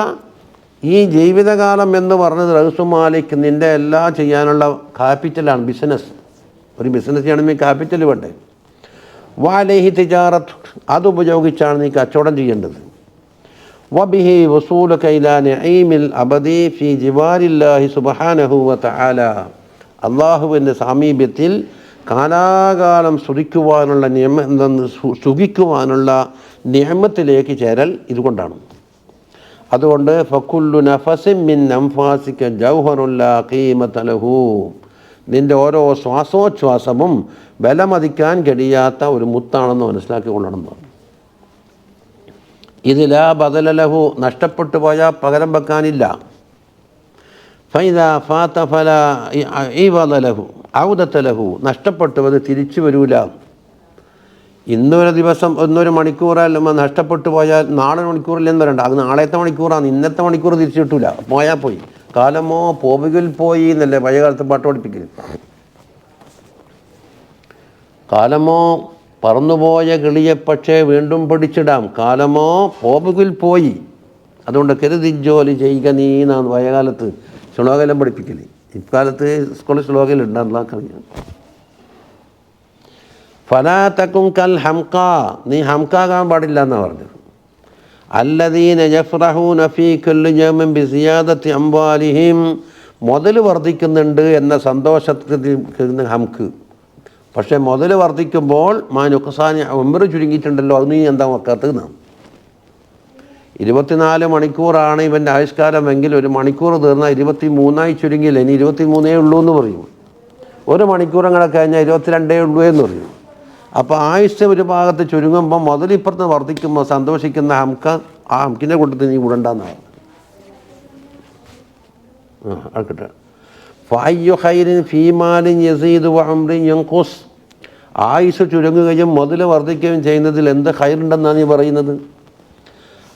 ഈ ജീവിതകാലം എന്ന് പറഞ്ഞത് റഅ്സു മാലിക്, നിൻ്റെ എല്ലാ ചെയ്യാനുള്ള ക്യാപിറ്റലാണ്. ബിസിനസ്, ഒരു ബിസിനസ് ചെയ്യണമെങ്കിൽ ക്യാപിറ്റൽ വേണ്ടേ. വഅലൈഹി തിജാറത്ത്, അതുപയോഗിച്ചാണ് നീ കച്ചവടം ചെയ്യേണ്ടത്. വബിഹി വസൂലുക ഇലാ നഈമിൽ അബദി ഫി ജിവാരില്ലാഹി സുബ്ഹാനഹു വതആല, അള്ളാഹുവിൻ്റെ സാമീപ്യത്തിൽ കാലാകാലം സുഖിക്കുവാനുള്ള സുഖിക്കുവാനുള്ള നിഅമത്തിലേക്ക് ചേരൽ ഇതുകൊണ്ടാണ്. അതുകൊണ്ട് ഫകുല്ലു നഫസിൻ മിൻ അൻഫാസിക ജൗഹറുൻ ലാ ഖീമത ലഹു, നിൻ്റെ ഓരോ ശ്വാസോച്ഛ്വാസവും ബലമതിക്കാൻ കഴിയാത്ത ഒരു മുത്താണെന്ന് മനസ്സിലാക്കിക്കൊള്ളണം. ഇത് ലാ ബദല ലഹു, നഷ്ടപ്പെട്ടു പോയാൽ പകരം വെക്കാനില്ല. ഫൈദാ ഫാത ഫലാ ഇവദ ലഹു ഔദത ലഹു, നഷ്ടപ്പെട്ടത് തിരിച്ചു വരൂല. ഇന്നൊരു ദിവസം ഇന്നൊരു മണിക്കൂറല്ല നഷ്ടപ്പെട്ടു പോയാൽ നാളെ മണിക്കൂറില്ലെന്ന് പറയണ്ട, അത് നാളത്തെ മണിക്കൂറാണ്, ഇന്നത്തെ മണിക്കൂർ തിരിച്ചു കിട്ടൂല. പോയാൽ പോയി. കാലമോ പോവുകിൽ പോയി എന്നല്ലേ പഴയ കാലത്ത് പാട്ട് പഠിപ്പിക്കൽ. കാലമോ പറന്നുപോയ കിളിയെ പക്ഷേ വീണ്ടും പിടിച്ചിടാം, കാലമോ പോവുകിൽ പോയി. അതുകൊണ്ട് കരുതി ജോലി ചെയ്യുക നീ എന്നാണ് പഴയകാലത്ത് ശ്ലോകമെല്ലാം പഠിപ്പിക്കൽ. ഇക്കാലത്ത് സ്കൂളിൽ ശ്ലോകയിൽ ഉണ്ടാകാൻ. ഫലാ തകുൻ കൽ ഹംക, നീ ഹംകാകാൻ പാടില്ല എന്നാണ് പറഞ്ഞത്. അല്ലദീന യഫ്റഹൂന ഫീ കുല്ലി യൗമിൻ ബിസിയാദത്തി അംവാലിഹിം, മുതൽ വർദ്ധിക്കുന്നുണ്ട് എന്ന സന്തോഷത്തിൽ ഹംക്ക്. പക്ഷേ മുതൽ വർദ്ധിക്കുമ്പോൾ നുഖ്സാനി ഉംറ് ചുരുങ്ങിയിട്ടുണ്ടല്ലോ, അത് നീ എന്താ വെക്കാത്തത്. 24 മണിക്കൂറാണ് ഇവൻ്റെ ആയുഷ്കാലമെങ്കിൽ ഒരു മണിക്കൂർ തീർന്നാൽ 23 ചുരുങ്ങിയില്ല, ഇനി 23 ഉള്ളൂ എന്ന് പറയും. ഒരു മണിക്കൂർ അങ്ങനെ കഴിഞ്ഞാൽ 22 ഉള്ളൂ എന്ന് പറയും. അപ്പോൾ ആയുഷ്യ ഒരു ഭാഗത്ത് ചുരുങ്ങുമ്പോൾ മുതലിപ്പുറത്ത് വർദ്ധിക്കുമ്പോൾ സന്തോഷിക്കുന്ന ഹംക, ആ ഹംക്കിൻ്റെ കൂട്ടത്തിൽ നീ കൂടണ്ടെന്നാണ്. ആൾക്കട്ടെ. ഫഅയ്യു ഖൈറിൻ ഫീമാലിൻ യസീദു വഉംറിൻ യൻഖുസ്, ആയുസ് ചുരുങ്ങുകയും മുതൽ വർദ്ധിക്കുകയും ചെയ്യുന്നതിൽ എന്ത് ഖൈറുണ്ടെന്നാണ് നീ പറയുന്നത്.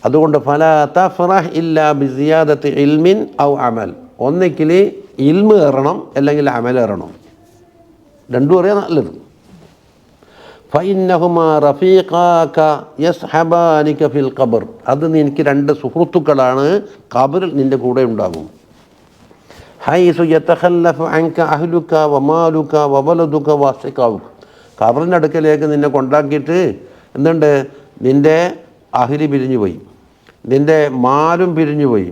അതുകൊണ്ട് ഫലാ തഫ്റഹ് ഇല്ലാ ബിസിയാദത്തി ഇൽമിൻ ഔ അമൽ, ഒന്നിക്കിൽ ഇൽമ് ഏറണം അല്ലെങ്കിൽ അമൽ ഏറണം, രണ്ടും അറിയാൻ നല്ലത്. ഫഇന്നഹുമാ റഫീഖാക യസ്ഹബാനിക ഫിൽ ഖബർ, അത് നിനക്ക് 2 സുഹൃത്തുക്കളാണ് ഖബറിൽ നിൻ്റെ കൂടെ ഉണ്ടാകും. ഹൈസു യതഖല്ലഫു അൻക അഹ്ലുക വമാലുക വവലദുക വഅസ്ഖാവുക, ഖബറിൻ്റെ അടുക്കലേക്ക് നിന്നെ കൊണ്ടാക്കിയിട്ട് എന്തുണ്ട്, നിൻ്റെ അഹിലി പിരിഞ്ഞു പോയി, നിൻ്റെ മാലും പിരിഞ്ഞു പോയി,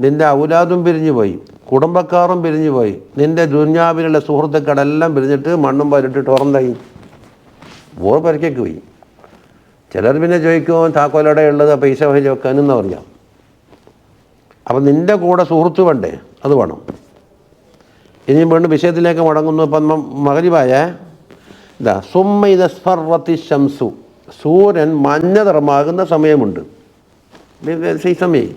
നിൻ്റെ ഔലാദും പിരിഞ്ഞു പോയി, കുടുംബക്കാരും പിരിഞ്ഞു പോയി, നിൻ്റെ ദുന്യാവിലുള്ള സുഹൃത്തുക്കളെല്ലാം പിരിഞ്ഞിട്ട് മണ്ണും പരിട്ടിട്ട് ഉറന്നായി ഓർ പരിക്കേക്ക് പോയി. ചിലർ പിന്നെ ചോദിക്കും താക്കോലടെ ഉള്ളത് പൈസ വഹിച്ച് വെക്കാനെന്ന് പറയാം. അപ്പം നിൻ്റെ കൂടെ സുഹൃത്ത് വേണ്ടേ, അത് വേണം. ഇനി വീണ്ടും വിഷയത്തിലേക്ക് മടങ്ങുന്നു. ഇപ്പം മഗ്‌രിബായ ഇതാ സുമ്മൈദസ്ഫറത്തി ശംസു, സൂര്യൻ മഞ്ഞ നിറമാകുന്ന സമയമുണ്ട് ഈ സമയം.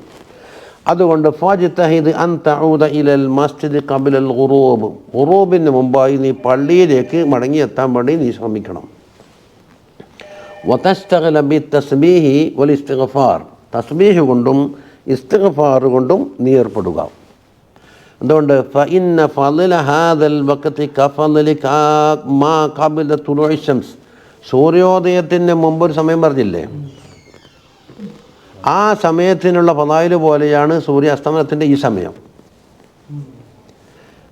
അതുകൊണ്ട് ഫജ്തഹിദ് അൻ തഊദ ഇലൽ മസ്ജിദ് ഖബ്ലൽ ഖുറൂബ്, ഖുറൂബിന് മുമ്പായി നീ പള്ളിയിലേക്ക് മടങ്ങിയെത്താൻ വേണ്ടി നീ ശ്രമിക്കണം. വതസ്തഗ്ല ബിത്തസ്ബീഹി വൽ ഇസ്തിഗ്ഫാർ, തസ്ബീഹ് കൊണ്ടും ഇസ്തിഗ്ഫാർ കൊണ്ടും നീ ഏർപ്പെടുക. അതുകൊണ്ട് ഫഇന്ന ഫളല ഹാദൽ വഖതി കഫളലി മാ ഖബ്ല തുലൂഇ ശംസ്, സൂര്യോദയത്തിന് മുമ്പ് ഒരു സമയം പറഞ്ഞില്ലേ, ആ സമയത്തിനുള്ള ഫളായില് പോലെയാണ് സൂര്യാസ്തമനത്തിൻ്റെ ഈ സമയം.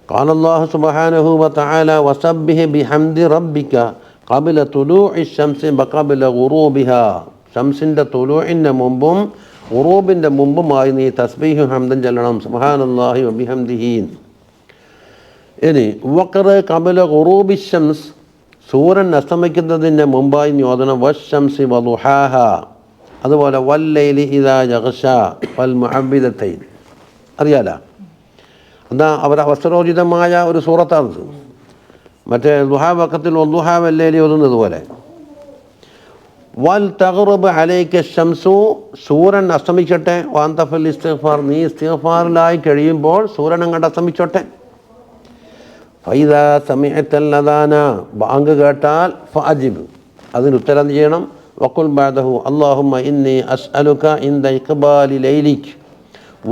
ഖാല അല്ലാഹു സുബ്ഹാനഹു വ തആല വസബ്ബിഹ് ബിഹംദി റബ്ബിക ഖബ്ല തുലൂഇ ശംസി വഖബ്ല ഖുറൂബിഹാ, ശംസിൻ്റെ തുലൂഇൻ്റെ മുമ്പും ഖുറൂബിൻ്റെ മുമ്പുമായി നീ തസ്ബീഹും ഹംദും ചൊല്ലണം. സുബ്ഹാനല്ലാഹി വബിഹംദിഹി. ഇനി വഖറ ഖബ്ല ഖുറൂബി ശംസ്, സൂര്യൻ അസ്തമിക്കുന്നതിൻ്റെ മുമ്പായി നീ ഓതണം വശംസി വദുഹാഹാ, അതുപോലെ വല്ലൈലി ഇദാ യഗ്ഷ വൽ മുഅവ്വിദത്തൈൻ. അറിയാലോ, എന്താ അവർ അവസരോചിതമായ ഒരു സൂറത്താണത്. മറ്റേ ദുഹാ വഖത്തിൽ വദ്ദുഹാ വല്ലൈലി ഓതുന്നത് പോലെ. വൽ തഗ്റുബ് അലൈക ശംസു, സൂര്യൻ അസ്തമിച്ചോട്ടെ. വഅൻത ഫിൽ ഇസ്തിഗ്ഫാർ, നീ ഇസ്തിഗ്ഫാറിലായി കഴിയുമ്പോൾ സൂര്യൻ അങ്ങോട്ട് അസ്തമിച്ചോട്ടെ. ഫൈദാ സമിഅതൽ അദാന, ബാങ്ക് കേട്ടാൽ ഫഅജിബ്, അതിന് ഉത്തരം ചെയ്യണം. വഖുൽ ബഅദഹു അല്ലാഹുമ്മ ഇന്നി അസ്അലുക ഇൻദ ഇഖ്ബാലി ലൈലിക്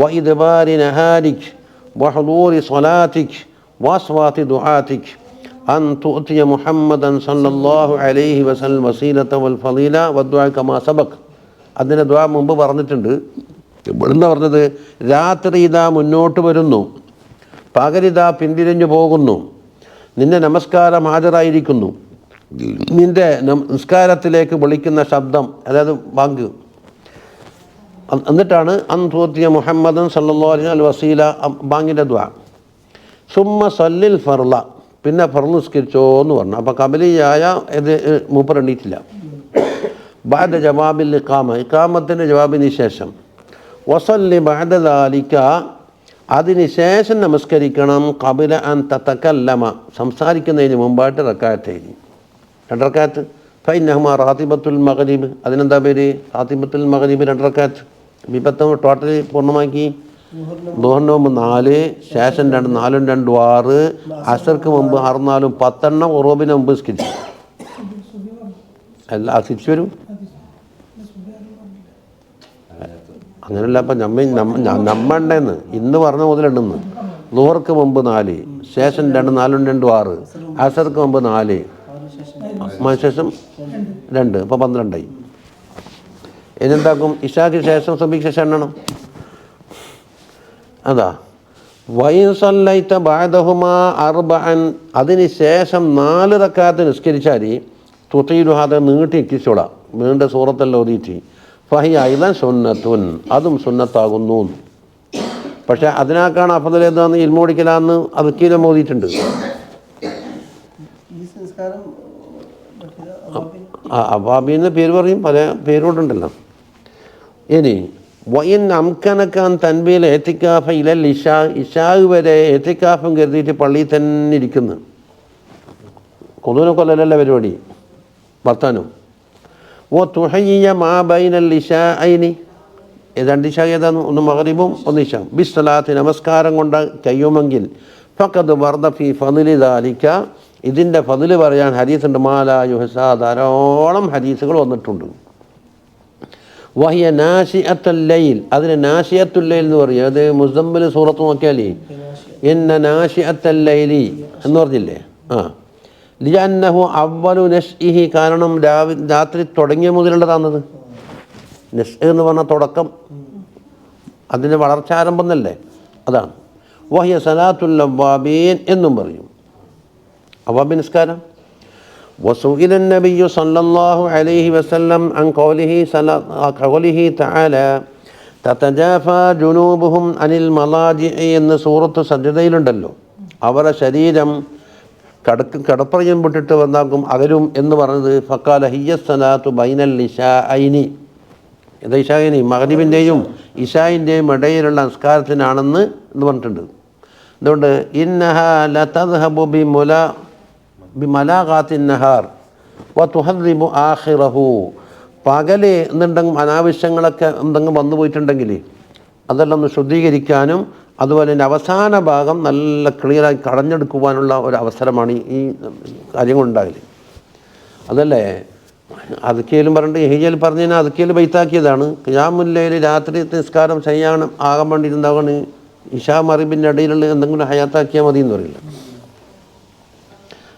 വഇദ്ബാരി നഹാരിക് വഹുദൂരി സ്വലാതിക് വഅസ്വാതി ദുആതിക് അൻ തുഅതിയ മുഹമ്മദൻ സല്ലല്ലാഹു അലൈഹി വസല്ലം വസീലത വൽ ഫളീല വദ്ദുആ കമാ സബഖ്. അതിൻ്റെ ദുആ മുമ്പ് പറഞ്ഞിട്ടുണ്ട്. ഇവിടുന്ന് പറഞ്ഞത് രാത്രി ഇതാ മുന്നോട്ട് വരുന്നു, പകലിതാ പിന്തിരിഞ്ഞു പോകുന്നു, നിന്റെ നമസ്കാരം ഹാജരായിരിക്കുന്നു, നിന്റെ നിസ്കാരത്തിലേക്ക് വിളിക്കുന്ന ശബ്ദം, അതായത് ബാങ്ക്. എന്നിട്ടാണ് അൻ തുഅതിയ മുഹമ്മദൻ സല്ലല്ലാഹു അലൈഹി വസല്ലം വസീല, ബാങ്കിൻ്റെ ദുആ. സുമ്മ സല്ലിൽ ഫർള, പിന്നെ ഫർള് നിസ്കരിച്ചോ എന്ന് പറഞ്ഞു. അപ്പോൾ കബലിയായ ഇത് മൂപ്പർ എണ്ണീറ്റില്ല. ബഅദ ജവാബിൽ ഇഖാമ, ഇഖാമത്തിൻ്റെ ജവാബിന് ശേഷം. വസല്ലി ബഅദ ദാലിക, അതിന് ശേഷം നമസ്കരിക്കണം. ഖബല അൻ തതകല്ലമ, സംസാരിക്കുന്നതിന് മുമ്പായിട്ട് റക്അത്തൈനി, 2 റക്അത്ത്. ഫഇന്നഹുമാ റാത്തിബത്തുൽ മഗ്രിബ്, അതിനെന്താ പേര്, റാത്തിബത്തുൽ മഗ്രിബ് 2 റക്അത്ത്. വിപത്തം ടോട്ടലി പൂർണ്ണമാക്കി. ദുഹറിന് മുമ്പ് 4, ശേഷം 2, 4 2 6, അസർക്ക് മുമ്പ് 6 4 10 ഉറൂബിന് മുമ്പ് സ്കിച്ച് അല്ല സ്കിച്ച് വരും. അങ്ങനെയല്ല, അപ്പം നമ്മണ്ടെന്ന് ഇന്ന് പറഞ്ഞ മുതലുണ്ടെന്ന്. ദുഹർക്ക് മുമ്പ് 4, ശേഷം 2 4 2 6, അസർക്ക് മുമ്പ് 4, ശേഷം 2, അപ്പോൾ 12ആയി. ഇനെന്താക്കും, ഇഷാക്ക് ശേഷം സുബഹിക്ക് ശേഷം എണ്ണണം. അതാ വൈൻ സല്ലൈത ബഅദഹുമാ അർബഅൻ, അതിന് ശേഷം 4 റക്അത്ത് നിസ്കരിച്ചാൽ തുതീലു, അത് നീട്ടി എത്തിച്ചോളാം, നീണ്ട സൂറത്തെല്ലാം ഓതിയിട്ട്. ഫഹി അയ്ദൻ സുന്നത്തുൻ, അതും സുന്നത്താകുന്നു. പക്ഷേ അതിനേക്കാണ് അഫ്ദൽ ഏതാന്ന് ഇൽമോടിക്കലാന്ന് അത് കീലം ഓതിയിട്ടുണ്ട്. അവാബിന്ന് പേര് പറയും, പല പേരുകൊണ്ടുണ്ടല്ലോ. ഇനി വൈൻ അംകനക്കാൻ തൻബീൽ എത്തിക്കാഫ ഇലൽ ഇഷാ, ഇഷാ വരെ എത്തിക്കാഫും കരുതിയിട്ട് പള്ളിയിൽ തന്നെ ഇരിക്കുന്നു. കൊതുവിനെ കൊല്ലലല്ല പരിപാടി, വർത്താനം. ഓ തുഹയ്യ മാ ബൈനൽ ഇഷാ ഐനി, 2 ഇഷാ ഏതാന്ന്, ഒന്ന് മഗ്രിബും ഒന്ന് ഇഷാ. ബിസ്സലാത്ത്, നമസ്കാരം കൊണ്ട് കഴിയുമെങ്കിൽ ഫഖദ് വർദ ഫി ഫളിലി ദാലിക, ഇതിൻ്റെ ഫളില് പറയാൻ ഹദീസുണ്ട്. മാലാ യുഹ്സാ, ധാരാളം ഹദീസുകൾ വന്നിട്ടുണ്ട്. വഹിയ നാശിഅത്തുൽ ലൈൽ, അതിന് നാശിഅത്തുൽ ലൈൽ എന്ന് പറയും. അത് മുസമ്മിൽ സൂറത്ത് നോക്കിയാലേ ഇന്ന നാശിഅത്തുൽ ലൈലി എന്ന് പറഞ്ഞില്ലേ. ലിഅന്നഹു അവ്വലു നശ്ഇഹി, കാരണം രാത്രി തുടങ്ങിയ മുതലുള്ളതാണത്. നശ് എന്ന് പറഞ്ഞാൽ തുടക്കം, അതിൻ്റെ വളർച്ചാരംഭം എന്നല്ലേ, അതാണ്. വഹിയ സലാത്തുൽ അവ്വാബീൻ എന്നും പറയും, അവ്വാബിൻ നിസ്കാരം. وسئل النبي صلى الله عليه وسلم عن قوله تعالى تتجافى جنوبهم عن المضاجع എന്ന സൂറത്ത് സജ്ജതയിലുണ്ടല്ലോ, അവരുടെ ശരീരം കടപ്പറയും വിട്ടിട്ട് വന്നാക്കും അകലും എന്ന് പറഞ്ഞത്. ഫക്കാല ഹിയ്യ സലാത്തു ബൈനൽ ഇശാഇനി, ഇത് ഇശാഇനി മഗ്രിബിൻ്റെയും ഇശായിൻ്റെയും ഇടയിലുള്ള നമസ്കാരത്തിനാണെന്ന് പറഞ്ഞിട്ടുണ്ട്. അതുകൊണ്ട് ഇന്നഹ ലതദ്ഹബു ബിമലാഖാത്തിൻ നഹാർ വതുഹദ്ദിബു ആഖിറഹു, പകല് എന്നുണ്ടെങ്കിൽ അനാവശ്യങ്ങളൊക്കെ എന്തെങ്കിലും വന്നു പോയിട്ടുണ്ടെങ്കിൽ അതെല്ലാം ഒന്ന് ശുദ്ധീകരിക്കാനും അതുപോലെ തന്നെ അവസാന ഭാഗം നല്ല ക്ലിയറായി കടഞ്ഞെടുക്കുവാനുള്ള ഒരു അവസരമാണ് ഈ കാര്യങ്ങളുണ്ടാകല്. അതല്ലേ അതുക്കേലും പറഞ്ഞിട്ട് ഹിജയിൽ പറഞ്ഞതിനാൽ അതുക്കേൽ ബൈത്താക്കിയതാണ്. ഖിയാമുല്ലയിൽ രാത്രി നിസ്കാരം ചെയ്യാൻ ആകാൻ വേണ്ടിയിരുന്നതാണ് ഇശാ മഗ്രിബിൻ്റെ ഇടയിലുള്ള എന്തെങ്കിലും ഹയാത്താക്കിയാൽ മതി എന്ന് പറയില്ല.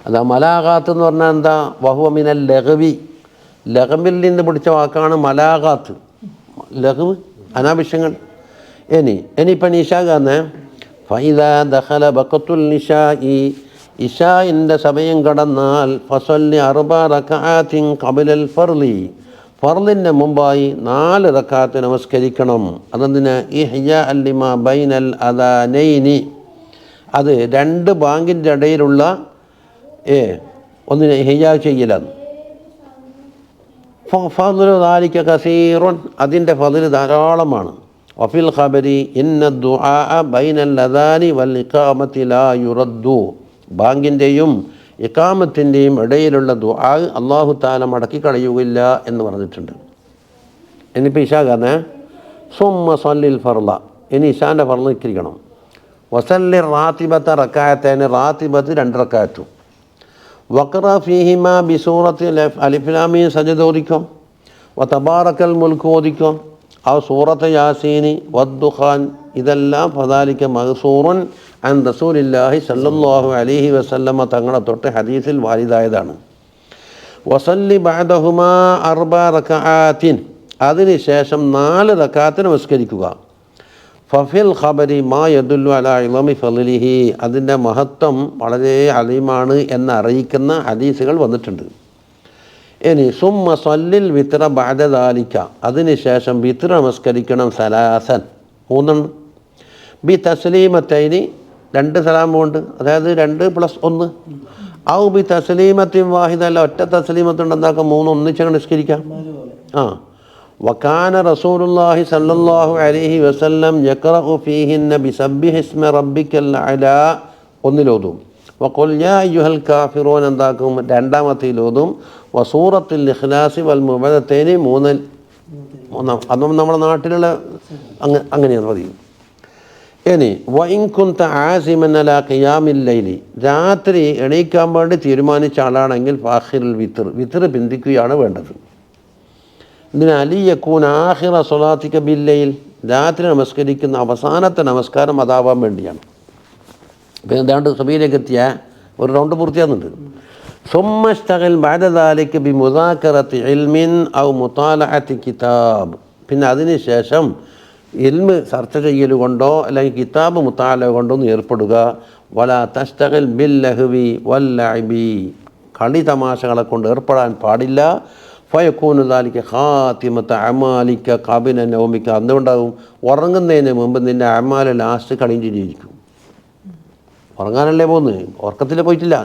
അതാ മലാഖാത്ത് എന്ന് പറഞ്ഞാൽ എന്താ? വഹുവ മിനൽ ലഗ്വി, ലഗ്വിൽ നിന്ന് പിടിച്ച വാക്കാണ് മലാഖാത്ത്. ലഗ്വ് അനാവശ്യങ്ങൾ. ഇനിയിപ്പം ഇശാഖാന്ന് ഫൈദാ ദഖല വഖത്തുൽ ഇശാഇ, ഇശാഇൻ്റെ സമയം കടന്നാൽ ഫസല്ലി 4 റക്അത്തിൻ ഖബലൽ ഫർളി, ഫർളിൻ്റെ മുമ്പായി 4 റക്അത്ത് നമസ്കരിക്കണം. അതെന്തിന്? ഇഹ്യാ ലിമാ ബൈനൽ അദാനൈനി, അത് 2 ബാങ്കിൻ്റെ ഇടയിലുള്ള ഒന്നിനെ ഇഹ്യാ ചെയ്യലാണ്. ഫദ്ലു ദാലിക കസീറുൻ, അതിൻ്റെ ഫദ്ല് ധാരാളമാണ്. വഫിൽ ഖബരി ഇന്ന ദുആഅ ബൈനൽ അദാനി വൽ ഇഖാമത്തി ലാ യുറദ്ദു, ബാങ്കിൻ്റെയും ഇഖാമത്തിൻ്റെയും ഇടയിലുള്ള ദുആ അല്ലാഹു തആല മടക്കി കളയുകയില്ല എന്ന് പറഞ്ഞിട്ടുണ്ട്. ഇനിയിപ്പോൾ ഇശാഖാന്ന് സുമ്മ സല്ലിൽ ഫർള, ഇനി ഇശാൻ്റെ ഫർള് നിൽക്കണം. വസല്ലി റാത്തിബത്ത റക്അത്തൈനി, റാത്തിബത്ത് 2 റക്അത്തും. വഖറ ഫീഹിമാ ബിസൂറത്തിൽ അലിഫ് ലാം മീം സജദ ഓദിക്കോ, വതബാറക്കൽ മുൽക്ക് ഓദിക്കോ, ആ സൂറത്ത് യാസീനി വദ്ദുഖാൻ, ഇതെല്ലാം ഫദാലിക മഗ്സൂറുൻ അൻ റസൂലില്ലാഹി സല്ലല്ലാഹു അലൈഹി വസല്ലമ തങ്ങളെ തൊട്ട് ഹദീസിൽ വാരിദായതാണ്. വസല്ലി ബഅദഹുമാ 4 റക്അത്തിൻ, അതിന് ശേഷം 4 റക്അത്ത് നമസ്കരിക്കുക. ഫഫിൽ ഖബരി മാ യദുല്ലു അലാ ഇളമി ഫളിലിഹി, അതിൻ്റെ മഹത്വം വളരെ അലീമാണ് എന്ന് അറിയിക്കുന്ന ഹദീസുകൾ വന്നിട്ടുണ്ട്. ഇനി സുമ്മ സല്ലിൽ വിത്ര ബഅദ ദാലിക, അതിന് ശേഷം വിത്ര നമസ്കരിക്കണം. സലാസൻ 3 ബി തസ്ലീമത്തൈനി, 2 സലാമുണ്ട്, അതായത് 2+1. ഔ ബി തസ്ലീമത്തിൻ വാഹിദ, അല്ല ഒറ്റ തസ്ലീമത്തുണ്ട്, എന്താക്കാം 3 ഒന്നിച്ചങ്ങ് നിസ്കരിക്കാം. വകാന റസൂലുള്ളാഹി സല്ലല്ലാഹു അലൈഹി വസല്ലം യഖറഉ ഫീഹിന്ന ബിസബ്ബിഹി ഇസ്മ റബ്ബിക്കൽ അലാ, 1 വഖുൽ യാ അയ്യുഹൽ കാഫിറൂൻ എന്താക്കും 2 വസൂറത്തുൽ ഇഖ്ലാസി വൽ മുഅ്മിനത്തൈനി 3. അന്നും നമ്മുടെ നാട്ടിലുള്ള അങ്ങനെയാണ് പറയും. ഇനി വഇൻ കുൻത ആസിമൻ അലാ ഖിയാമിൽ ലൈലി, രാത്രി എണീക്കാൻ വേണ്ടി തീരുമാനിച്ച ആളാണെങ്കിൽ ഫാഖിറുൽ വിത്ർ പിന്തിക്കുകയാണ് വേണ്ടത്. ഇതിന് അലിയക്കൂൻ ആഖിറ സ്വലാത്തിക ബില്ലയിൽ, രാത്രി നമസ്കരിക്കുന്ന അവസാനത്തെ നമസ്കാരം അതാവാൻ വേണ്ടിയാണ്. അപ്പോൾ ഏതാണ്ട് സുബഹിയിലേക്ക് എത്തിയ ഒരു റൗണ്ട് പൂർത്തിയാകുന്നുണ്ട്. സുമ്മസ്തഖിൽ ബഅദ ദാലിക ബി മുദാക്കറത്തി ഇൽമിൻ ഔ മുതാലഅത്തി കിതാബ്, പിന്നെ അതിന് ശേഷം ഇൽമ് ചർച്ച ചെയ്യൽ കൊണ്ടോ അല്ലെങ്കിൽ കിതാബ് മുതാല കൊണ്ടോ ഏർപ്പെടുക. വലാ തസ്തഖിൽ ബിൽ ലഹ്വി വൽ ലഅബി, കളി തമാശകളെ കൊണ്ട് ഏർപ്പെടാൻ പാടില്ല. ഫയക്കൂനു ദാലിക ഖാതിമത അമാലിക ഖബല നൗമിക, അതുകൊണ്ടാകും ഉറങ്ങുന്നതിന് മുമ്പ് നിൻ്റെ അമാൽ ലാസ്റ്റ് കളിയും ചെയ്തിരിക്കും. ഉറങ്ങാനല്ലേ പോകുന്നത്, ഉറക്കത്തിൽ പോയിട്ടില്ല.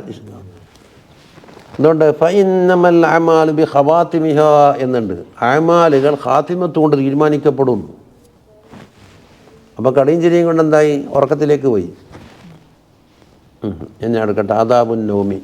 അതുകൊണ്ട് ഫഇന്നമൽ അമാലു ബി ഖവാതിമിഹ എന്നുണ്ട്, അമാലുകൾ ഖാതിമത്ത് കൊണ്ട് തീരുമാനിക്കപ്പെടുന്നു. അപ്പോൾ കളിയും ചിരിയും കൊണ്ട് എന്തായി, ഉറക്കത്തിലേക്ക് പോയി. എന്നെ എടുക്കട്ടെ. ആദാബുൻ നൗമി.